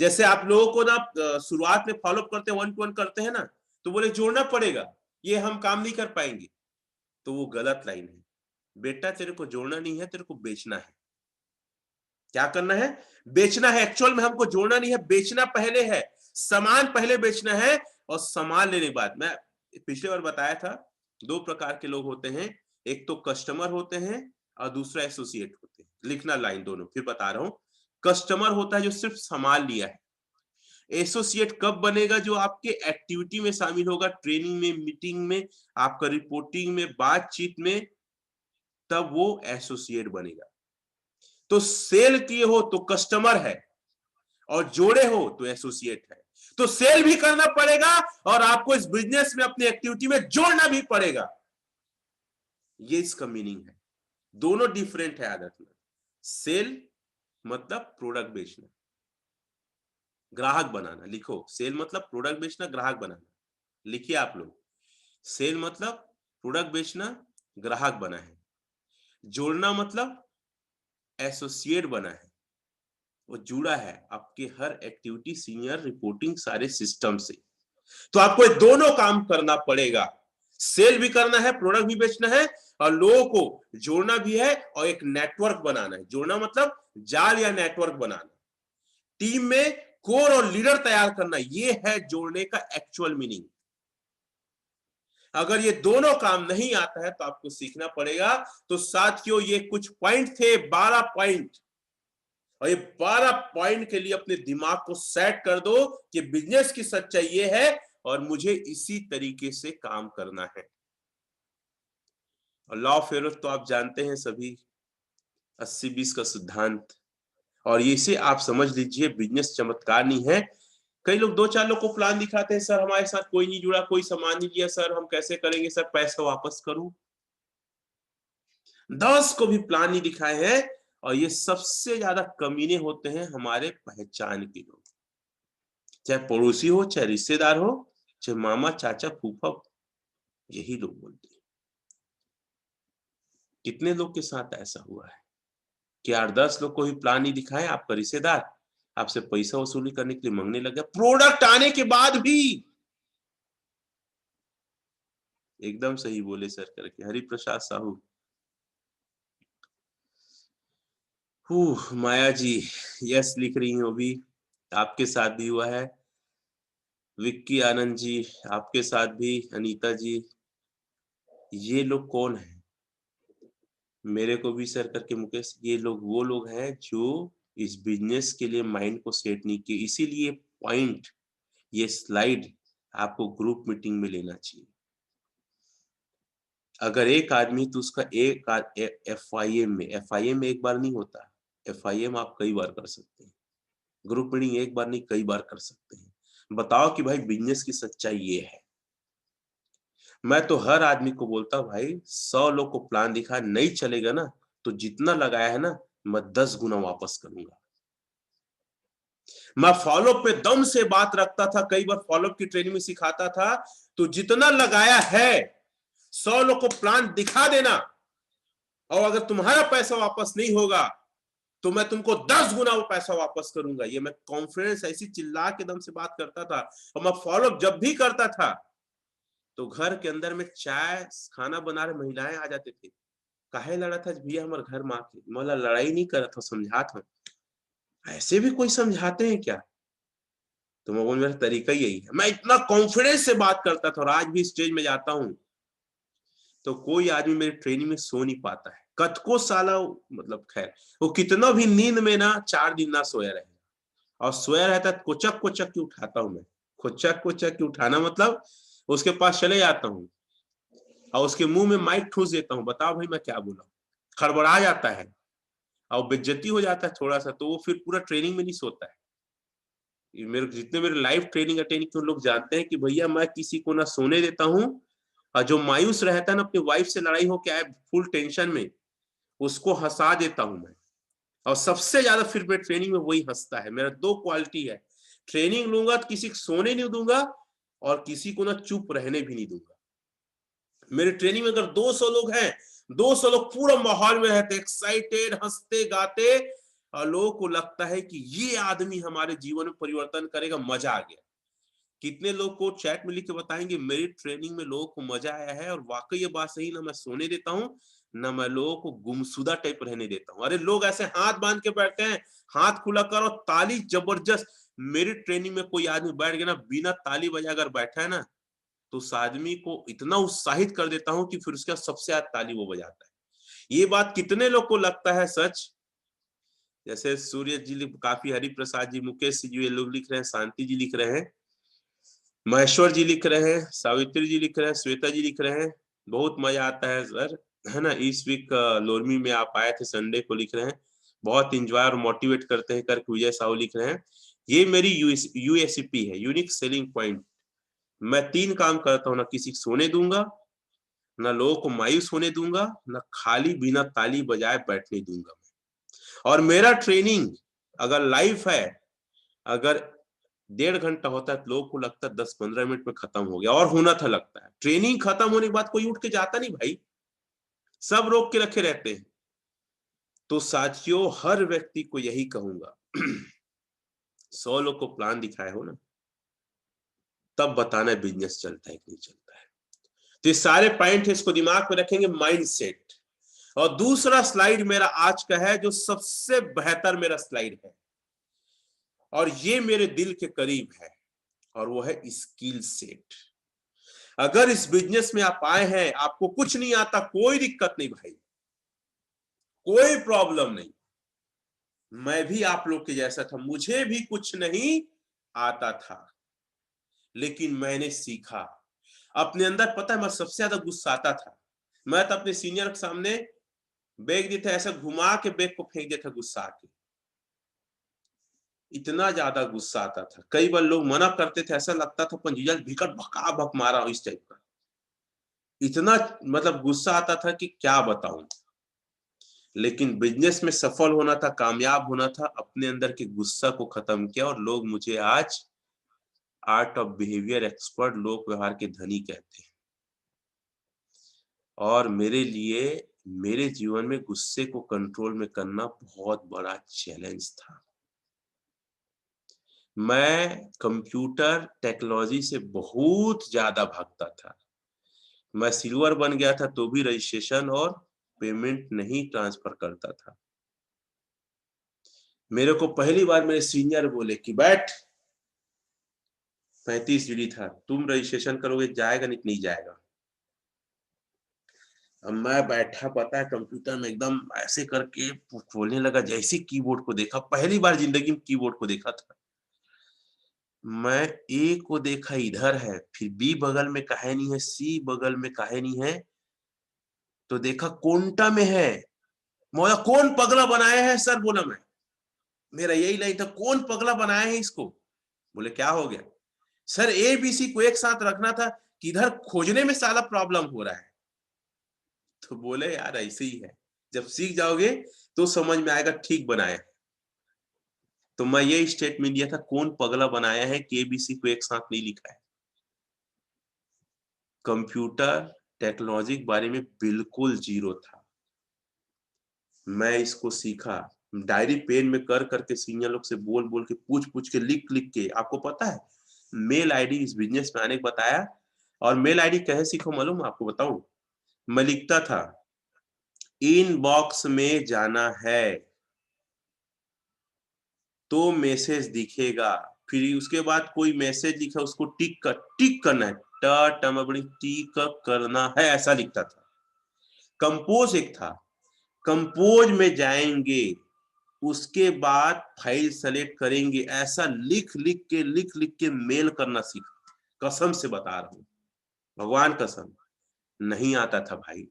जैसे आप लोगों को ना शुरुआत में फॉलोअप करते हैं, 1 to 1 करते हैं ना, तो बोले जोड़ना पड़ेगा, ये हम काम नहीं कर पाएंगे, तो वो गलत लाइन है। बेटा तेरे को जोड़ना नहीं है, तेरे को बेचना है। क्या करना है? बेचना है। एक्चुअल में हमको जोड़ना नहीं है, बेचना पहले है, सामान पहले बेचना है, और सामान लेने के बाद। मैं पिछले बार बताया था 2 प्रकार के लोग होते हैं, एक तो कस्टमर होते हैं और दूसरा एसोसिएट होते हैं। लिखना लाइन दोनों, फिर बता रहा हूं। कस्टमर होता है जो सिर्फ सामान लिया है। एसोसिएट कब बनेगा? जो आपके एक्टिविटी में शामिल होगा, ट्रेनिंग में, मीटिंग में, आपका रिपोर्टिंग में, बातचीत में, तब वो एसोसिएट बनेगा। तो सेल किए हो तो कस्टमर है, और जोड़े हो तो एसोसिएट है। तो सेल भी करना पड़ेगा और आपको इस बिजनेस में अपनी एक्टिविटी में जोड़ना भी पड़ेगा। ये इसका मीनिंग है। दोनों डिफरेंट है आदत में। सेल मतलब प्रोडक्ट बेचना, ग्राहक बनाना। लिखो, सेल मतलब प्रोडक्ट बेचना, ग्राहक बनाना। लिखिए आप लोग, सेल मतलब प्रोडक्ट बेचना, ग्राहक बना है। जोड़ना मतलब एसोसिएट बना है, वो जुड़ा है आपके हर एक्टिविटी, सीनियर रिपोर्टिंग, सारे सिस्टम से। तो आपको ये दोनों काम करना पड़ेगा। सेल भी करना है, प्रोडक्ट भी बेचना है, और लोगों को जोड़ना भी है, और एक नेटवर्क बनाना है। जोड़ना मतलब जाल या नेटवर्क बनाना, टीम में कोर और लीडर तैयार करना, ये है जोड़ने का एक्चुअल मीनिंग। अगर ये दोनों काम नहीं आता है तो आपको सीखना पड़ेगा। तो साथियों, ये कुछ पॉइंट थे, 12 पॉइंट, और ये 12 पॉइंट के लिए अपने दिमाग को सेट कर दो कि बिजनेस की सच्चाई ये है और मुझे इसी तरीके से काम करना है। और लॉ ऑफ एरर तो आप जानते हैं सभी, 80-20 का सिद्धांत। और इसे आप समझ लीजिए, बिजनेस चमत्कार नहीं है। कई लोग 2-4 लोग को प्लान दिखाते हैं, सर हमारे साथ कोई नहीं जुड़ा, कोई सामान नहीं लिया, सर हम कैसे करेंगे, सर पैसा वापस करूं। 10 को भी प्लान नहीं दिखाए हैं, और ये सबसे ज्यादा कमीने होते हैं हमारे पहचान के लोग, चाहे पड़ोसी हो, चाहे रिश्तेदार हो, चाहे मामा, चाचा, फूफा, यही लोग बोलते हैं। कितने लोग के साथ ऐसा हुआ है कि 8-10 लोग को भी प्लान नहीं दिखाए, आपका रिश्तेदार आपसे पैसा वसूली करने के लिए मांगने लग गया, प्रोडक्ट आने के बाद भी। एकदम सही बोले सर करके, हरिप्रसाद साहू। माया जी यस लिख रही हो, अभी आपके साथ भी हुआ है। विक्की आनंद जी, आपके साथ भी। अनीता जी, ये लोग कौन है? मेरे को भी सर करके मुकेश, ये लोग वो लोग हैं जो इस बिजनेस के लिए माइंड को सेट नहीं किए। इसीलिए पॉइंट, ये स्लाइड आपको ग्रुप मीटिंग में लेना चाहिए। अगर एक आदमी तो उसका एक एफआईएम में एक बार नहीं होता, एफआईएम आप कई बार कर सकते हैं, ग्रुप मीटिंग एक बार नहीं कई बार कर सकते हैं। बताओ कि भाई बिजनेस की सच्चाई ये है। मैं तो हर आदमी को बोलता हूँ भाई 100 लोग को प्लान दिखा, नहीं चलेगा ना तो जितना लगाया है ना मैं 10 गुना वापस करूंगा। मैं फॉलोअप पे दम से बात रखता था, कई बार फॉलोअप की ट्रेनिंग में सिखाता था, तो जितना लगाया है 100 लोग को प्लान दिखा देना, और अगर तुम्हारा पैसा वापस नहीं होगा तो मैं तुमको 10 गुना वो पैसा वापस करूंगा। ये मैं कॉन्फ्रेंस ऐसी चिल्ला के दम से बात करता था। और मैं फॉलोअप जब भी करता था तो घर के अंदर में चाय खाना बना रहे महिलाएं आ जाते थे, काहे लड़ा था भैया हमारे घर में आके, मतलब लड़ाई नहीं कर रहा था, समझा था। ऐसे भी कोई समझाते हैं क्या? तो मैं बोल, मेरा तरीका यही है। मैं इतना कॉन्फिडेंस से बात करता था, और आज भी स्टेज में जाता हूं तो कोई आदमी मेरी ट्रेनिंग में सो नहीं पाता है, कद को साला, मतलब खैर वो कितना भी नींद में ना 4 दिन ना सोया रहे, और सोया रहता है कोचक कोचक के उठाता हूं मैं। कोचक कोचक के उठाना मतलब उसके पास चले जाता हूँ और उसके मुंह में माइक ठूस देता हूँ, बताओ भाई मैं क्या बोला। खड़बड़ा जाता है और बेइज्जती हो जाता है थोड़ा सा, तो वो फिर पूरा ट्रेनिंग में नहीं सोता है। मेरे जितने मेरे लाइव ट्रेनिंग अटेंड किए लोग जानते हैं कि भैया मैं किसी को ना सोने देता हूँ, और जो मायूस रहता है ना, अपनी वाइफ से लड़ाई हो क्या है फुल टेंशन में, उसको हंसा देता हूं मैं। और सबसे ज्यादा फिर मैं ट्रेनिंग में वही हंसता है। मेरा 2 क्वालिटी है, ट्रेनिंग लूंगा तो किसी को सोने नहीं दूंगा, और किसी को ना चुप रहने भी नहीं दूंगा। मेरे ट्रेनिंग में अगर 200 लोग हैं, 200 लोग पूरा माहौल में रहते, एक्साइटेड, हंसते गाते, और लोगों को लगता है कि ये आदमी हमारे जीवन में परिवर्तन करेगा, मजा आ गया। कितने लोग को चैट में लिख के बताएंगे मेरी ट्रेनिंग में लोगों को मजा आया है, और वाकई ये बात सही, ना मैं सोने देता हूँ ना मैं लोगों को गुमसुदा टाइप रहने देता हूँ। अरे लोग ऐसे हाथ बांध के बैठते हैं, हाथ खुला करो, ताली जबरदस्त। मेरी ट्रेनिंग में कोई आदमी बैठ गया ना, बिना ताली बजाए अगर बैठा है ना, तो उस आदमी को इतना उत्साहित कर देता हूँ कि फिर उसके बाद सबसे ज्यादा ताली वो बजाता है। ये बात कितने लोग को लगता है सच? जैसे सूर्य जी, काफी हरि प्रसाद जी, मुकेश जी, ये लोग लिख रहे हैं, शांति जी लिख रहे हैं, महेश्वर जी लिख रहे हैं, सावित्री जी लिख रहे हैं, श्वेता जी लिख रहे हैं, बहुत मजा आता है सर, है ना। इस वीक लोरमी में आप आए थे, संडे को लिख रहे हैं, बहुत इंजॉय और मोटिवेट करते हैं करके विजय साहू लिख रहे हैं। ये मेरी यूएसपी है, यूनिक सेलिंग पॉइंट। मैं 3 काम करता हूँ, ना किसी को सोने दूंगा, ना लोगों को मायूस होने दूंगा, ना खाली बिना ताली बजाए बैठने दूंगा। और मेरा ट्रेनिंग अगर लाइव है, अगर 1.5 घंटा होता है तो लोगों को लगता है 10-15 मिनट में खत्म हो गया, और होना था लगता है। ट्रेनिंग खत्म होने के बाद कोई उठ के जाता नहीं भाई, सब रोक के रखे रहते हैं। तो साथियों, हर व्यक्ति को यही कहूंगा 100 लोग को प्लान दिखाए हो ना, तब बताना बिजनेस चलता है कि नहीं चलता है। तो ये सारे पॉइंट है, इसको दिमाग में रखेंगे, माइंडसेट। और दूसरा स्लाइड मेरा आज का है, जो सबसे बेहतर मेरा स्लाइड है, और ये मेरे दिल के करीब है, और वो है स्किल सेट। अगर इस बिजनेस में आप आए हैं, आपको कुछ नहीं आता, कोई दिक्कत नहीं भाई, कोई प्रॉब्लम नहीं। मैं भी आप लोग के जैसा था, मुझे भी कुछ नहीं आता था, लेकिन मैंने सीखा। अपने अंदर, पता है मैं सबसे ज्यादा गुस्साता था, मैं तो अपने सीनियर के सामने बैग देता, ऐसा घुमा के बैग को फेंक देता गुस्सा के, इतना ज्यादा गुस्सा आता था। कई बार लोग मना करते थे, ऐसा लगता था पंजीजल भिकट भका भक मारा इस टाइप का, इतना मतलब गुस्सा आता था कि क्या बताऊं। लेकिन बिजनेस में सफल होना था, कामयाब होना था, अपने अंदर के गुस्सा को खत्म किया, और लोग मुझे आज आर्ट ऑफ बिहेवियर एक्सपर्ट, लोक व्यवहार के धनी कहते हैं। और मेरे लिए, मेरे जीवन में गुस्से को कंट्रोल में करना बहुत बड़ा चैलेंज था। मैं कंप्यूटर टेक्नोलॉजी से बहुत ज्यादा भागता था। मैं सिल्वर बन गया था तो भी रजिस्ट्रेशन और पेमेंट नहीं ट्रांसफर करता था। मेरे को पहली बार मेरे सीनियर बोले कि बैठ, 35 जीडी था, तुम रजिस्ट्रेशन करोगे, जाएगा नहीं जाएगा। अब मैं बैठा, पता है कंप्यूटर में एकदम ऐसे करके खोलने लगा, जैसे कीबोर्ड को देखा, पहली बार जिंदगी में कीबोर्ड को देखा था, मैं ए को देखा इधर है, फिर बी बगल में काहे नहीं है, सी बगल में काहे नहीं है, तो देखा कोंटा में है। बोला कौन पगला बनाया है सर, बोला मैं, मेरा यही लाइन था, कौन पगला बनाया है इसको। बोले क्या हो गया सर, ए बी सी को एक साथ रखना था, किधर खोजने में साला प्रॉब्लम हो रहा है। तो बोले यार ऐसे ही है, जब सीख जाओगे तो समझ में आएगा ठीक बनाया है। तो मैं ये स्टेटमेंट दिया था, कौन पगला बनाया है कि एबीसी को एक साथ नहीं लिखा है। कंप्यूटर टेक्नोलॉजी के बारे में बिल्कुल जीरो था। मैं इसको सीखा, डायरी पेन में कर करके सीनियर लोग से बोल बोल के, पूछ पूछ के, लिख लिख के। आपको पता है मेल आईडी इस बिजनेस में आने को बताया, और मेल आईडी कैसे सीखो मालूम आपको बताऊं, मैं लिखता था इनबॉक्स में जाना है तो मैसेज दिखेगा, फिर उसके बाद कोई मैसेज लिखा उसको टिक करना है, टिक करना है, ऐसा लिखता था। कंपोज एक था, कंपोज में जाएंगे, उसके बाद फाइल सेलेक्ट करेंगे, ऐसा लिख लिख के मेल करना सीखा। कसम से बता रहा हूं, भगवान कसम, नहीं आता था भाई।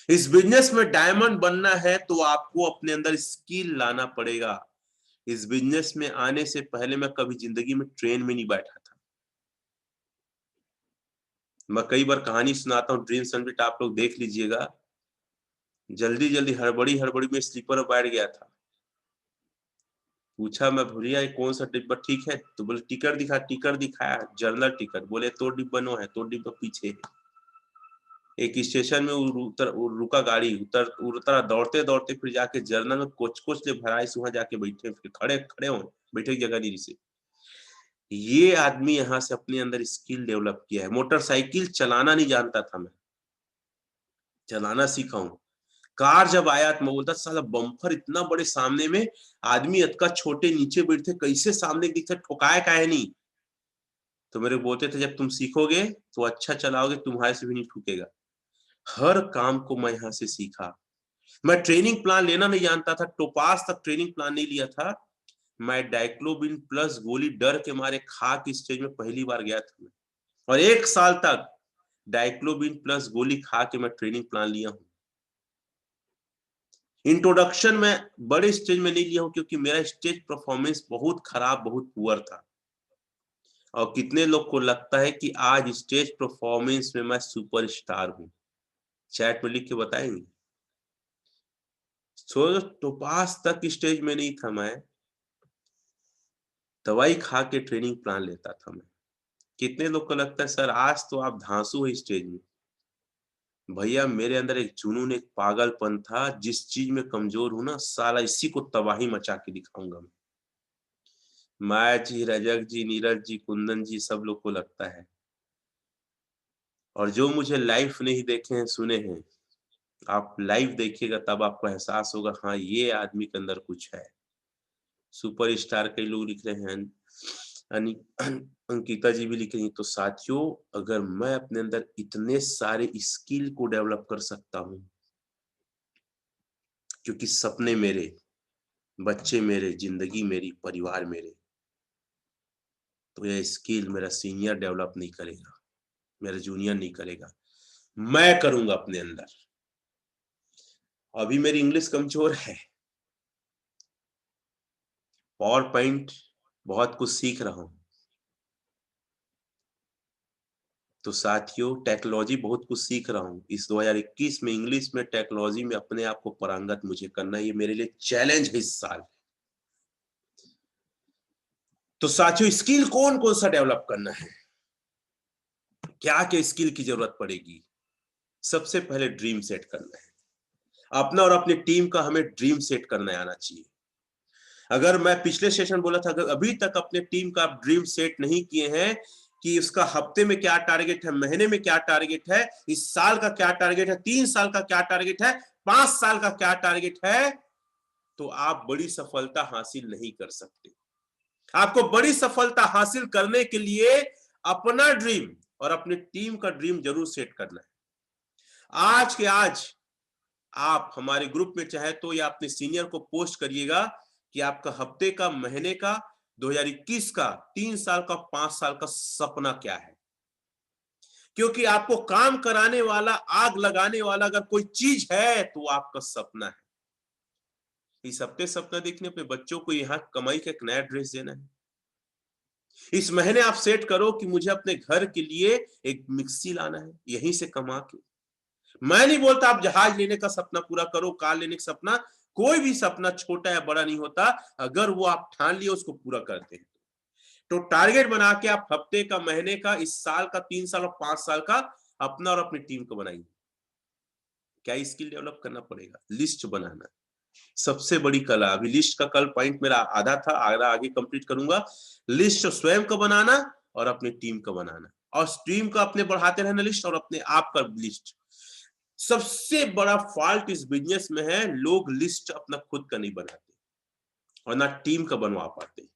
इस बिजनेस में डायमंड बनना है तो आपको अपने अंदर स्किल लाना पड़ेगा। इस बिजनेस में आने से पहले मैं कभी जिंदगी में ट्रेन में नहीं बैठा था। मैं कई बार कहानी सुनाता हूँ, ड्रीम सनबिट आप लोग देख लीजिएगा। जल्दी जल्दी हड़बड़ी हड़बड़ी में स्लीपर में बैठ गया था। पूछा मैं, भूरिया ये कौन सा डिब्बा ठीक है, तो बोले टिकट दिखा, टिकट दिखाया, जनरल टिकट। बोले तो डिब्बा नो है, तो डिब्बा पीछे है। एक स्टेशन में रुका गाड़ी, उतरा, दौड़ते दौड़ते फिर जाके जर्नल में कोच कोच ले भराई से वहां जाके बैठे, फिर खड़े खड़े हो बैठे जगह नहीं से। ये आदमी यहाँ से अपने अंदर स्किल डेवलप किया है। मोटरसाइकिल चलाना नहीं जानता था मैं, चलाना सीखा हूं। कार जब आया तो मैं बोलता साला बम्फर इतना बड़े सामने में, आदमी अतका छोटे नीचे बैठे, कैसे सामने दिखता, ठोकाए काहे नहीं। तो मेरे बोलते थे जब तुम सीखोगे तो अच्छा चलाओगे, तुम्हारे से भी नहीं ठुकेगा। हर काम को मैं यहाँ से सीखा। मैं ट्रेनिंग प्लान लेना नहीं जानता था, टोपास तक ट्रेनिंग प्लान नहीं लिया था। मैं डाइक्लोबिन प्लस गोली डर के मारे खा के स्टेज में पहली बार गया था मैं। और 1 साल तक डाइक्लोबिन प्लस गोली खा के मैं ट्रेनिंग प्लान लिया हूं। इंट्रोडक्शन में बड़े स्टेज में नहीं लिया हूं क्योंकि मेरा स्टेज परफॉर्मेंस बहुत खराब, बहुत पुअर था। और कितने लोग को लगता है कि आज स्टेज परफॉर्मेंस में मैं सुपरस्टार हूं, चैट में लिख के बताएंगे। सो टोपास तक स्टेज में नहीं था मैं, दवाई खा के ट्रेनिंग प्लान लेता था मैं। कितने लोग को लगता है सर आज तो आप धांसू है स्टेज में। भैया मेरे अंदर एक जुनून, एक पागलपन था, जिस चीज में कमजोर हूं ना साला इसी को तबाही मचा के दिखाऊंगा मैं। माया जी, रजक जी, नीरज जी, कुंदन जी, सब लोग को लगता है। और जो मुझे लाइव नहीं देखे हैं, सुने हैं, आप लाइव देखिएगा तब आपको एहसास होगा, हाँ ये आदमी के अंदर कुछ है। सुपरस्टार कई लोग लिख रहे हैं, अंकिता जी भी लिख रही हैं। तो साथियों, अगर मैं अपने अंदर इतने सारे स्किल को डेवलप कर सकता हूं, क्योंकि सपने मेरे, बच्चे मेरे, जिंदगी मेरी, परिवार मेरे, तो यह स्किल मेरा सीनियर डेवलप नहीं करेगा, मेरा जूनियर नहीं करेगा, मैं करूंगा अपने अंदर। अभी मेरी इंग्लिश कमजोर है, पावर पॉइंट बहुत कुछ सीख रहा हूं। तो साथियों, टेक्नोलॉजी बहुत कुछ सीख रहा हूं। इस 2021 में इंग्लिश में, टेक्नोलॉजी में अपने आप को पारंगत मुझे करना है, ये मेरे लिए चैलेंज है इस साल। तो साथियों, स्किल कौन कौन सा डेवलप करना है, क्या क्या स्किल की जरूरत पड़ेगी। सबसे पहले ड्रीम सेट करना है अपना, और अपनी टीम का हमें ड्रीम सेट करना आना चाहिए। अगर मैं पिछले सेशन बोला था, अगर अभी तक अपने टीम का आप ड्रीम सेट नहीं किए हैं कि उसका हफ्ते में क्या टारगेट है, महीने में क्या टारगेट है, इस साल का क्या टारगेट है, 3 साल का क्या टारगेट है, 5 साल का क्या टारगेट है, तो आप बड़ी सफलता हासिल नहीं कर सकते। आपको बड़ी सफलता हासिल करने के लिए अपना ड्रीम और अपनी टीम का ड्रीम जरूर सेट करना है। आज के आज आप हमारे ग्रुप में चाहे तो या अपने सीनियर को पोस्ट करिएगा कि आपका हफ्ते का, महीने का 2021 का 3 साल का 5 साल का सपना क्या है? क्योंकि आपको काम कराने वाला, आग लगाने वाला अगर कोई चीज है तो वो आपका सपना है। इस हफ्ते सपना देखने पे बच्चों को यहाँ कमाई का एक नया ड्रेस देना है। इस महीने आप सेट करो कि मुझे अपने घर के लिए एक मिक्सी लाना है, यहीं से कमा के। मैं नहीं बोलता आप जहाज लेने का सपना पूरा करो, कार लेने का सपना, कोई भी सपना छोटा या बड़ा नहीं होता, अगर वो आप ठान लिए उसको पूरा करते हैं। तो टारगेट बना के आप हफ्ते का, महीने का, इस साल का, 3 साल और 5 साल का अपना और अपनी टीम को बनाइए। क्या स्किल डेवलप करना पड़ेगा? लिस्ट बनाना सबसे बड़ी कला। अभी लिस्ट का कल पॉइंट मेरा आधा था, आगे कंप्लीट करूंगा। लिस्ट स्वयं का बनाना और अपनी टीम का बनाना, और टीम का अपने बढ़ाते रहना लिस्ट, और अपने आप का लिस्ट। सबसे बड़ा फॉल्ट इस बिजनेस में है, लोग लिस्ट अपना खुद का नहीं बनाते और ना टीम का बनवा पाते।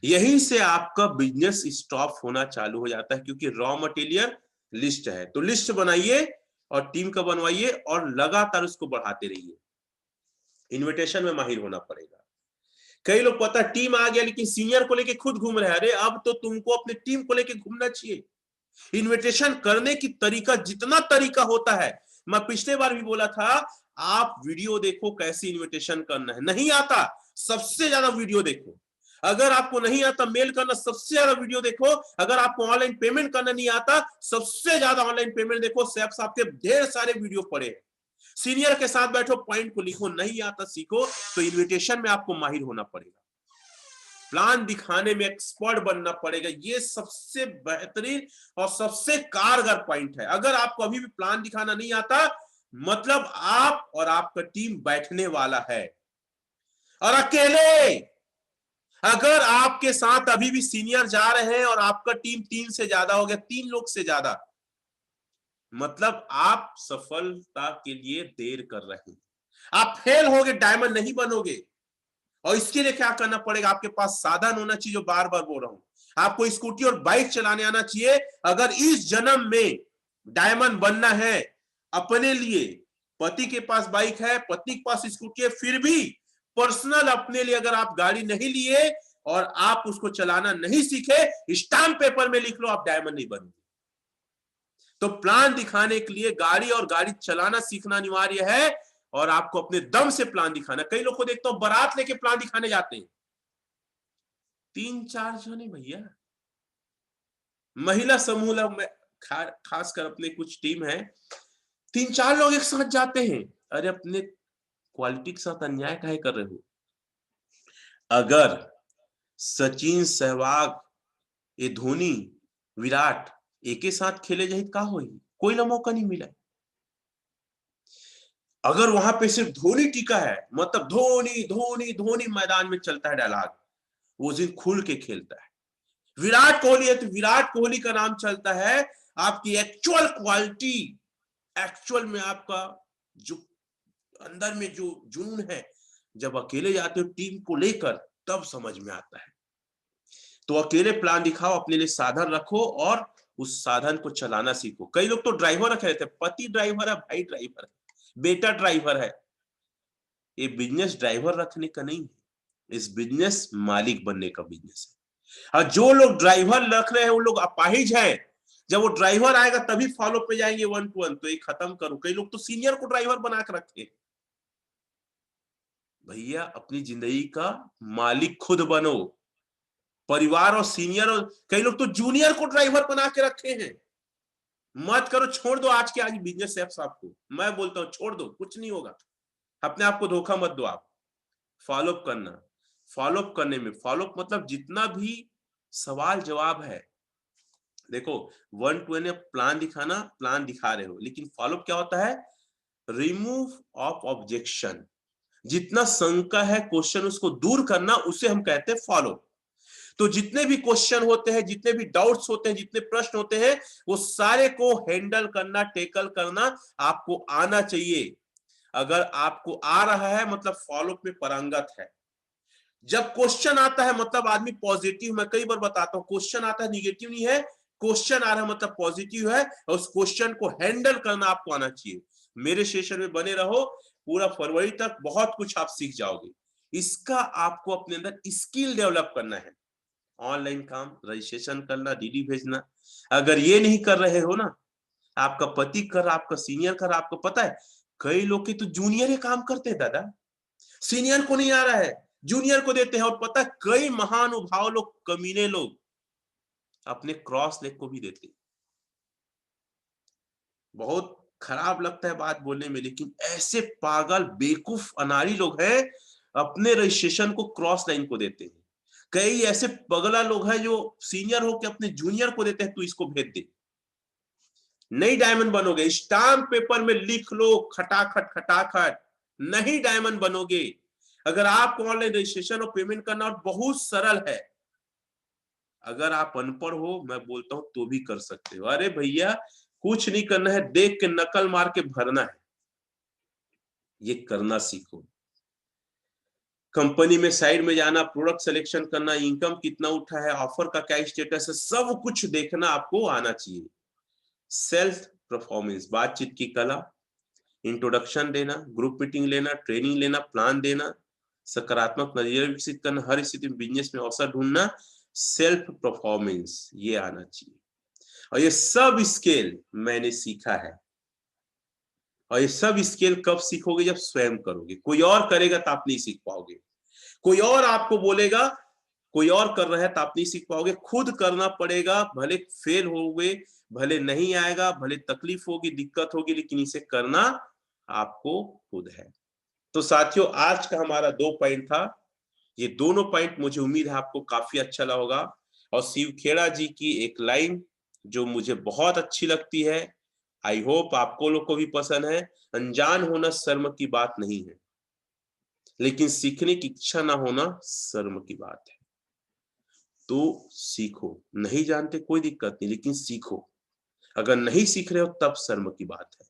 यहीं से आपका बिजनेस स्टॉप होना चालू हो जाता है, क्योंकि रॉ मटेरियल लिस्ट है। तो लिस्ट बनाइए और टीम का बनवाइए और लगातार उसको बढ़ाते रहिए। इन्विटेशन में माहिर होना पड़ेगा। कई लोग पता टीम आ गया लेकिन सीनियर को लेके खुद घूम रहे हैं। अरे अब तो तुमको अपनी टीम को लेके घूमना चाहिए। इन्विटेशन करने की तरीका, जितना तरीका होता है, मैं पिछले बार भी बोला था, आप वीडियो देखो कैसे इन्विटेशन करना है। नहीं आता, सबसे ज्यादा वीडियो देखो। अगर आपको नहीं आता मेल करना, सबसे ज्यादा वीडियो देखो। अगर आपको ऑनलाइन पेमेंट करना नहीं आता, सबसे ज्यादा ऑनलाइन पेमेंट देखो। सैप्स आपके ढेर सारे वीडियो पड़े हैं। सीनियर के साथ बैठो, पॉइंट को लिखो। नहीं आता सीखो, तो इन्विटेशन में आपको माहिर होना पड़ेगा, प्लान दिखाने में एक्सपर्ट बनना पड़ेगा। ये सबसे बेहतरीन और सबसे कारगर पॉइंट है। अगर आपको अभी भी प्लान दिखाना नहीं आता, मतलब आप और आपका टीम बैठने वाला है। और अकेले, अगर आपके साथ अभी भी सीनियर जा रहे हैं और आपका टीम 3 से ज्यादा हो गया, 3 लोग से ज्यादा, मतलब आप सफलता के लिए देर कर रहे हैं। आप फेल होगे, डायमंड नहीं बनोगे। और इसके लिए क्या करना पड़ेगा? आपके पास साधन होना चाहिए, जो बार बार बोल रहा हूं। आपको स्कूटी और बाइक चलाने आना चाहिए। अगर इस जन्म में डायमंड बनना है अपने लिए, पति के पास बाइक है, पत्नी के पास स्कूटी है, फिर भी पर्सनल अपने लिए अगर आप गाड़ी नहीं लिए और आप उसको चलाना नहीं सीखे, स्टाम्प पेपर में लिख लो, आप डायमंड नहीं बनोगे। तो प्लान दिखाने के लिए गाड़ी और गाड़ी चलाना सीखना अनिवार्य है, और आपको अपने दम से प्लान दिखाना। कई लोग को देखता हूं बारात लेके प्लान दिखाने जाते हैं, 3-4 जने भैया। महिला समूह में खासकर अपने कुछ टीम है, 3-4 लोग एक साथ जाते हैं। अरे अपने क्वालिटी के साथ अन्याय काहे कर रहे हो? अगर सचिन, सहवाग, ये धोनी, विराट एक ही साथ खेले जाए का होई? कोई ना मौका नहीं मिला। अगर वहां पे सिर्फ धोनी टिका है, मतलब धोनी धोनी धोनी मैदान में चलता है डायलॉग, वो दिन खुल के खेलता है। विराट कोहली है तो विराट कोहली का नाम चलता है। आपकी एक्चुअल क्वालिटी, एक्चुअल में आपका जो अंदर में जो जुनून है, जब अकेले जाते हो टीम को लेकर, तब समझ में आता है। तो अकेले प्लान दिखाओ, अपने लिए साधन रखो और उस साधन को चलाना सीखो। कई लोग तो ड्राइवर रखे रहते हैं, पति ड्राइवर है, भाई ड्राइवर है, बेटा ड्राइवर है। ये बिजनेस ड्राइवर रखने का नहीं है, इस बिजनेस मालिक बनने का बिजनेस है। और जो लोग ड्राइवर रख रहे हैं वो लोग अपाहिज हैं। जब वो ड्राइवर आएगा तभी फॉलो पे जाएंगे 1 to 1। तो ये खत्म करो। कई लोग तो सीनियर को ड्राइवर बना के रखे। भैया अपनी जिंदगी का मालिक खुद बनो। परिवार और सीनियर, और कई लोग तो जूनियर को ड्राइवर बना के रखे हैं। मत करो, छोड़ दो आज के आज बिजनेस एप्स। आपको मैं बोलता हूं छोड़ दो, कुछ नहीं होगा। अपने आप को धोखा मत दो। आप फॉलो अप करना, फॉलो अप करने में, फॉलो अप मतलब जितना भी सवाल जवाब है। देखो 1 to 1 प्लान दिखाना, प्लान दिखा रहे हो, लेकिन फॉलो अप क्या होता है? Remove of objection. जितना शंका है, क्वेश्चन, उसको दूर करना, उसे हम कहते हैं फॉलो। तो जितने भी क्वेश्चन होते हैं, जितने भी डाउट्स होते हैं, जितने प्रश्न होते हैं, वो सारे को हैंडल करना, टेकल करना आपको आना चाहिए। अगर आपको आ रहा है मतलब फॉलो अप में पारंगत है। जब क्वेश्चन आता है मतलब आदमी पॉजिटिव, मैं कई बार बताता हूं, क्वेश्चन आता है निगेटिव नहीं है, क्वेश्चन आ रहा है मतलब पॉजिटिव है, और उस क्वेश्चन को हैंडल करना आपको आना चाहिए। मेरे सेशन में बने रहो, पूरा फरवरी तक बहुत कुछ आप सीख जाओगे। इसका आपको अपने अंदर स्किल डेवलप करना है। ऑनलाइन काम, रजिस्ट्रेशन करना, डीडी भेजना, अगर ये नहीं कर रहे हो ना, आपका पति कर, आपका सीनियर कर, आपको पता है कई लोग के तो जूनियर ही काम करते हैं दादा, सीनियर को नहीं आ रहा है, जूनियर को देते हैं। और पता है कई महानुभाव लोग, कमीने लोग अपने क्रॉस लेग को भी देते हैं। बहुत खराब लगता है बात बोलने में, लेकिन ऐसे पागल बेवकूफ अनाड़ी लोग हैं, अपने रजिस्ट्रेशन को क्रॉस लाइन को देते हैं। कई ऐसे पगला लोग हैं जो सीनियर हो के अपने जूनियर को देते हैं, तू इसको भेज दे, नहीं डायमंड बनोगे। स्टाम्प पेपर में लिख लो खटाखट खटाखट, नहीं डायमंड बनोगे। अगर आपको ऑनलाइन रजिस्ट्रेशन और पेमेंट करना और बहुत सरल है, अगर आप अनपढ़ हो, मैं बोलता हूं तो भी कर सकते हो। अरे भैया कुछ नहीं करना है, देख के नकल मार के भरना है, ये करना सीखो। कंपनी में साइड में जाना, प्रोडक्ट सिलेक्शन करना, इनकम कितना उठा है, ऑफर का क्या स्टेटस है, सब कुछ देखना आपको आना चाहिए। सेल्फ परफॉर्मेंस, बातचीत की कला, इंट्रोडक्शन देना, ग्रुप मीटिंग लेना, ट्रेनिंग लेना, प्लान देना, सकारात्मक नजरिया विकसित करना, हर स्थिति में बिजनेस में अवसर ढूंढना, सेल्फ परफॉर्मेंस ये आना चाहिए। और ये सब स्किल मैंने सीखा है। और ये सब स्किल कब सीखोगे? जब स्वयं करोगे। कोई और करेगा तो आप नहीं सीख पाओगे, कोई और आपको बोलेगा, कोई और कर रहा है तो आप नहीं सीख पाओगे। खुद करना पड़ेगा, भले फेल होगे, भले नहीं आएगा, भले तकलीफ होगी, दिक्कत होगी, लेकिन इसे करना आपको खुद है। तो साथियों, आज का हमारा 2 पॉइंट था। ये दोनों पॉइंट मुझे उम्मीद है आपको काफी अच्छा लगा होगा। और शिव खेड़ा जी की एक लाइन जो मुझे बहुत अच्छी लगती है, आई होप आपको लोग को भी पसंद है, अनजान होना शर्म की बात नहीं है, लेकिन सीखने की इच्छा ना होना शर्म की बात है। तो सीखो, नहीं जानते कोई दिक्कत नहीं, लेकिन सीखो। अगर नहीं सीख रहे हो तब शर्म की बात है।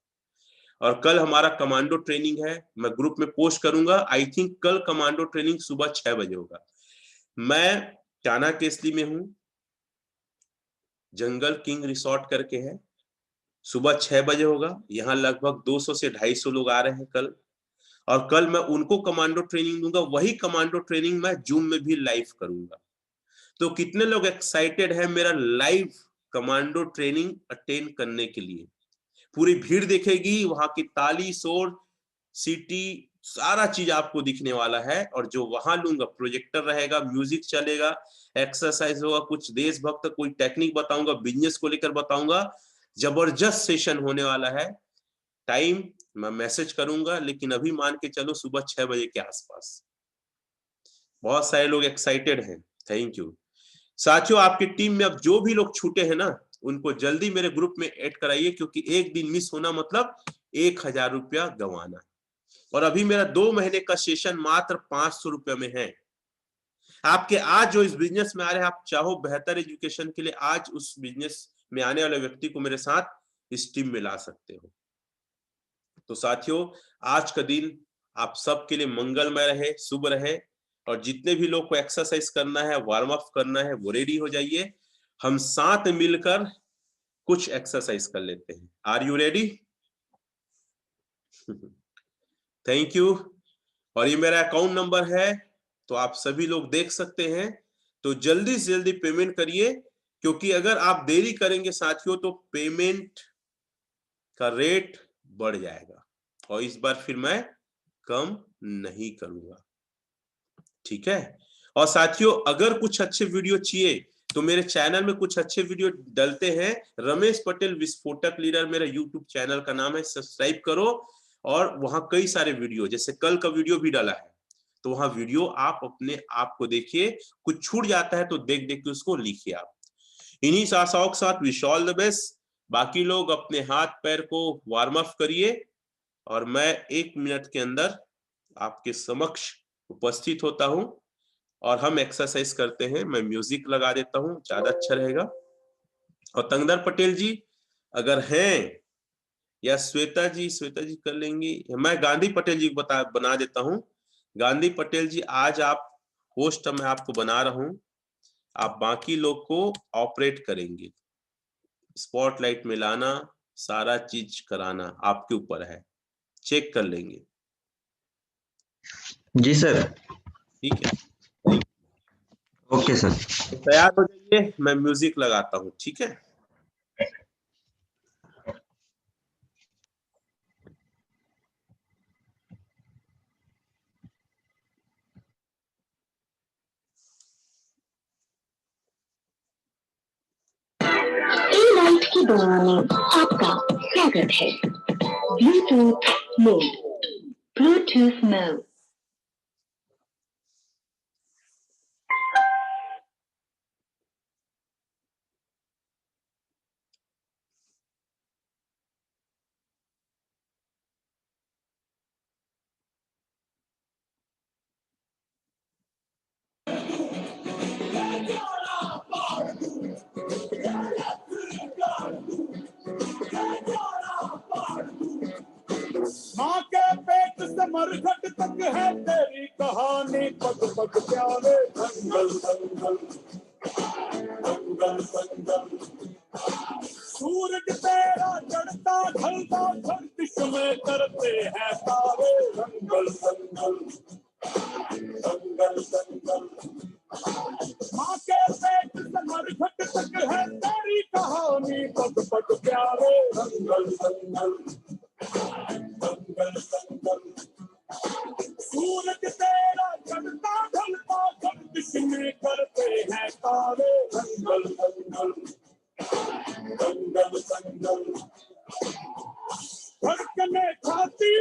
और कल हमारा कमांडो ट्रेनिंग है, मैं ग्रुप में पोस्ट करूंगा। आई थिंक कल कमांडो ट्रेनिंग सुबह 6 बजे होगा। मैं टाना केसली में हूं, जंगल किंग रिसोर्ट करके है, सुबह 6 बजे होगा। यहाँ लगभग 200 से 250 लोग आ रहे हैं कल। और कल मैं उनको कमांडो ट्रेनिंग दूंगा, वही कमांडो ट्रेनिंग मैं जूम में भी लाइव करूंगा। तो कितने लोग एक्साइटेड हैं मेरा लाइव कमांडो ट्रेनिंग अटेंड करने के लिए? पूरी भीड़ दिखेगी, वहां की ताली, शोर, सिटी, सारा चीज आपको दिखने वाला है। और जो वहां लूंगा, प्रोजेक्टर रहेगा, म्यूजिक चलेगा, एक्सरसाइज होगा, कुछ देशभक्त, कोई टेक्निक बताऊंगा, बिजनेस को लेकर बताऊंगा। जबरदस्त सेशन होने वाला है। टाइम मैं मैसेज करूंगा, लेकिन अभी मान के चलो सुबह 6 बजे के आसपास। बहुत सारे लोग एक्साइटेड हैं, थैंक यू। साथियों, आपकी टीम में अब जो भी लोग छूटे हैं ना, उनको जल्दी मेरे ग्रुप में ऐड कराइए, क्योंकि एक दिन मिस होना मतलब 1000 रुपया गंवाना। और अभी मेरा 2 महीने का सेशन मात्र 500 रुपये में है। आपके आज जो इस बिजनेस में आ रहे हैं, आप चाहो बेहतर एजुकेशन के लिए आज उस बिजनेस में आने वाले व्यक्ति को मेरे साथ इस टीम में ला सकते हो। तो साथियों, आज का दिन आप सबके लिए मंगलमय रहे, शुभ रहे। और जितने भी लोग को एक्सरसाइज करना है, वार्म अप करना है, वो रेडी हो जाइए। हम साथ मिलकर कुछ एक्सरसाइज कर लेते हैं। Are you ready? Thank you. और ये मेरा अकाउंट नंबर है, तो आप सभी लोग देख सकते हैं। तो जल्दी से जल्दी पेमेंट करिए, क्योंकि अगर आप देरी करेंगे साथियों तो पेमेंट का रेट बढ़ जाएगा, और इस बार फिर मैं कम नहीं करूंगा, ठीक है? और साथियों, अगर कुछ अच्छे वीडियो चाहिए तो मेरे चैनल में कुछ अच्छे वीडियो डलते हैं। रमेश पटेल विस्फोटक लीडर मेरा यूट्यूब चैनल का नाम है, सब्सक्राइब करो। और वहां कई सारे वीडियो, जैसे कल का वीडियो भी डाला है, तो वहां वीडियो आप अपने आप को देखिए। कुछ छूट जाता है तो देख देख के उसको लिखिए आप। इन्हीं आशाओं के साथ विश ऑल द बेस्ट। बाकी लोग अपने हाथ पैर को वार्म अप करिए, और मैं 1 मिनट के अंदर आपके समक्ष उपस्थित होता हूं और हम एक्सरसाइज करते हैं। मैं म्यूजिक लगा देता हूं, ज्यादा अच्छा रहेगा। और तंगदर पटेल जी अगर हैं, या श्वेता जी कर लेंगी, मैं गांधी पटेल जी बना देता हूं। गांधी पटेल जी, आज आप होस्ट मैं आपको बना रहा हूं, आप बाकी लोग को ऑपरेट करेंगे, स्पॉटलाइट में लाना, सारा चीज कराना आपके ऊपर है, चेक कर लेंगे। जी सर। ठीक है, ओके सर। तो तैयार हो जाइए, मैं म्यूजिक लगाता हूँ, ठीक है। नाइट की दुआ में आपका स्वागत है। Bluetooth mode, Bluetooth mode. माँ के पेट से मरघट तक है तेरी कहानी, पग पग प्यारे दंगल दंगल दंगल दंगल। सूरज तेरा चढ़ता ढलता गर्दिश में करते हैं तारे, दंगल दंगल दंगल दंगल। माँ के पेट से मरघट तक है तेरी कहानी, पग पग प्यारे दंगल दंगल दंगल दंगल। सूरज तेरा चढ़ता ढलता गर्दिश में करते हैं तारे, दंगल दंगल दंगल दंगल। धड़कने खाती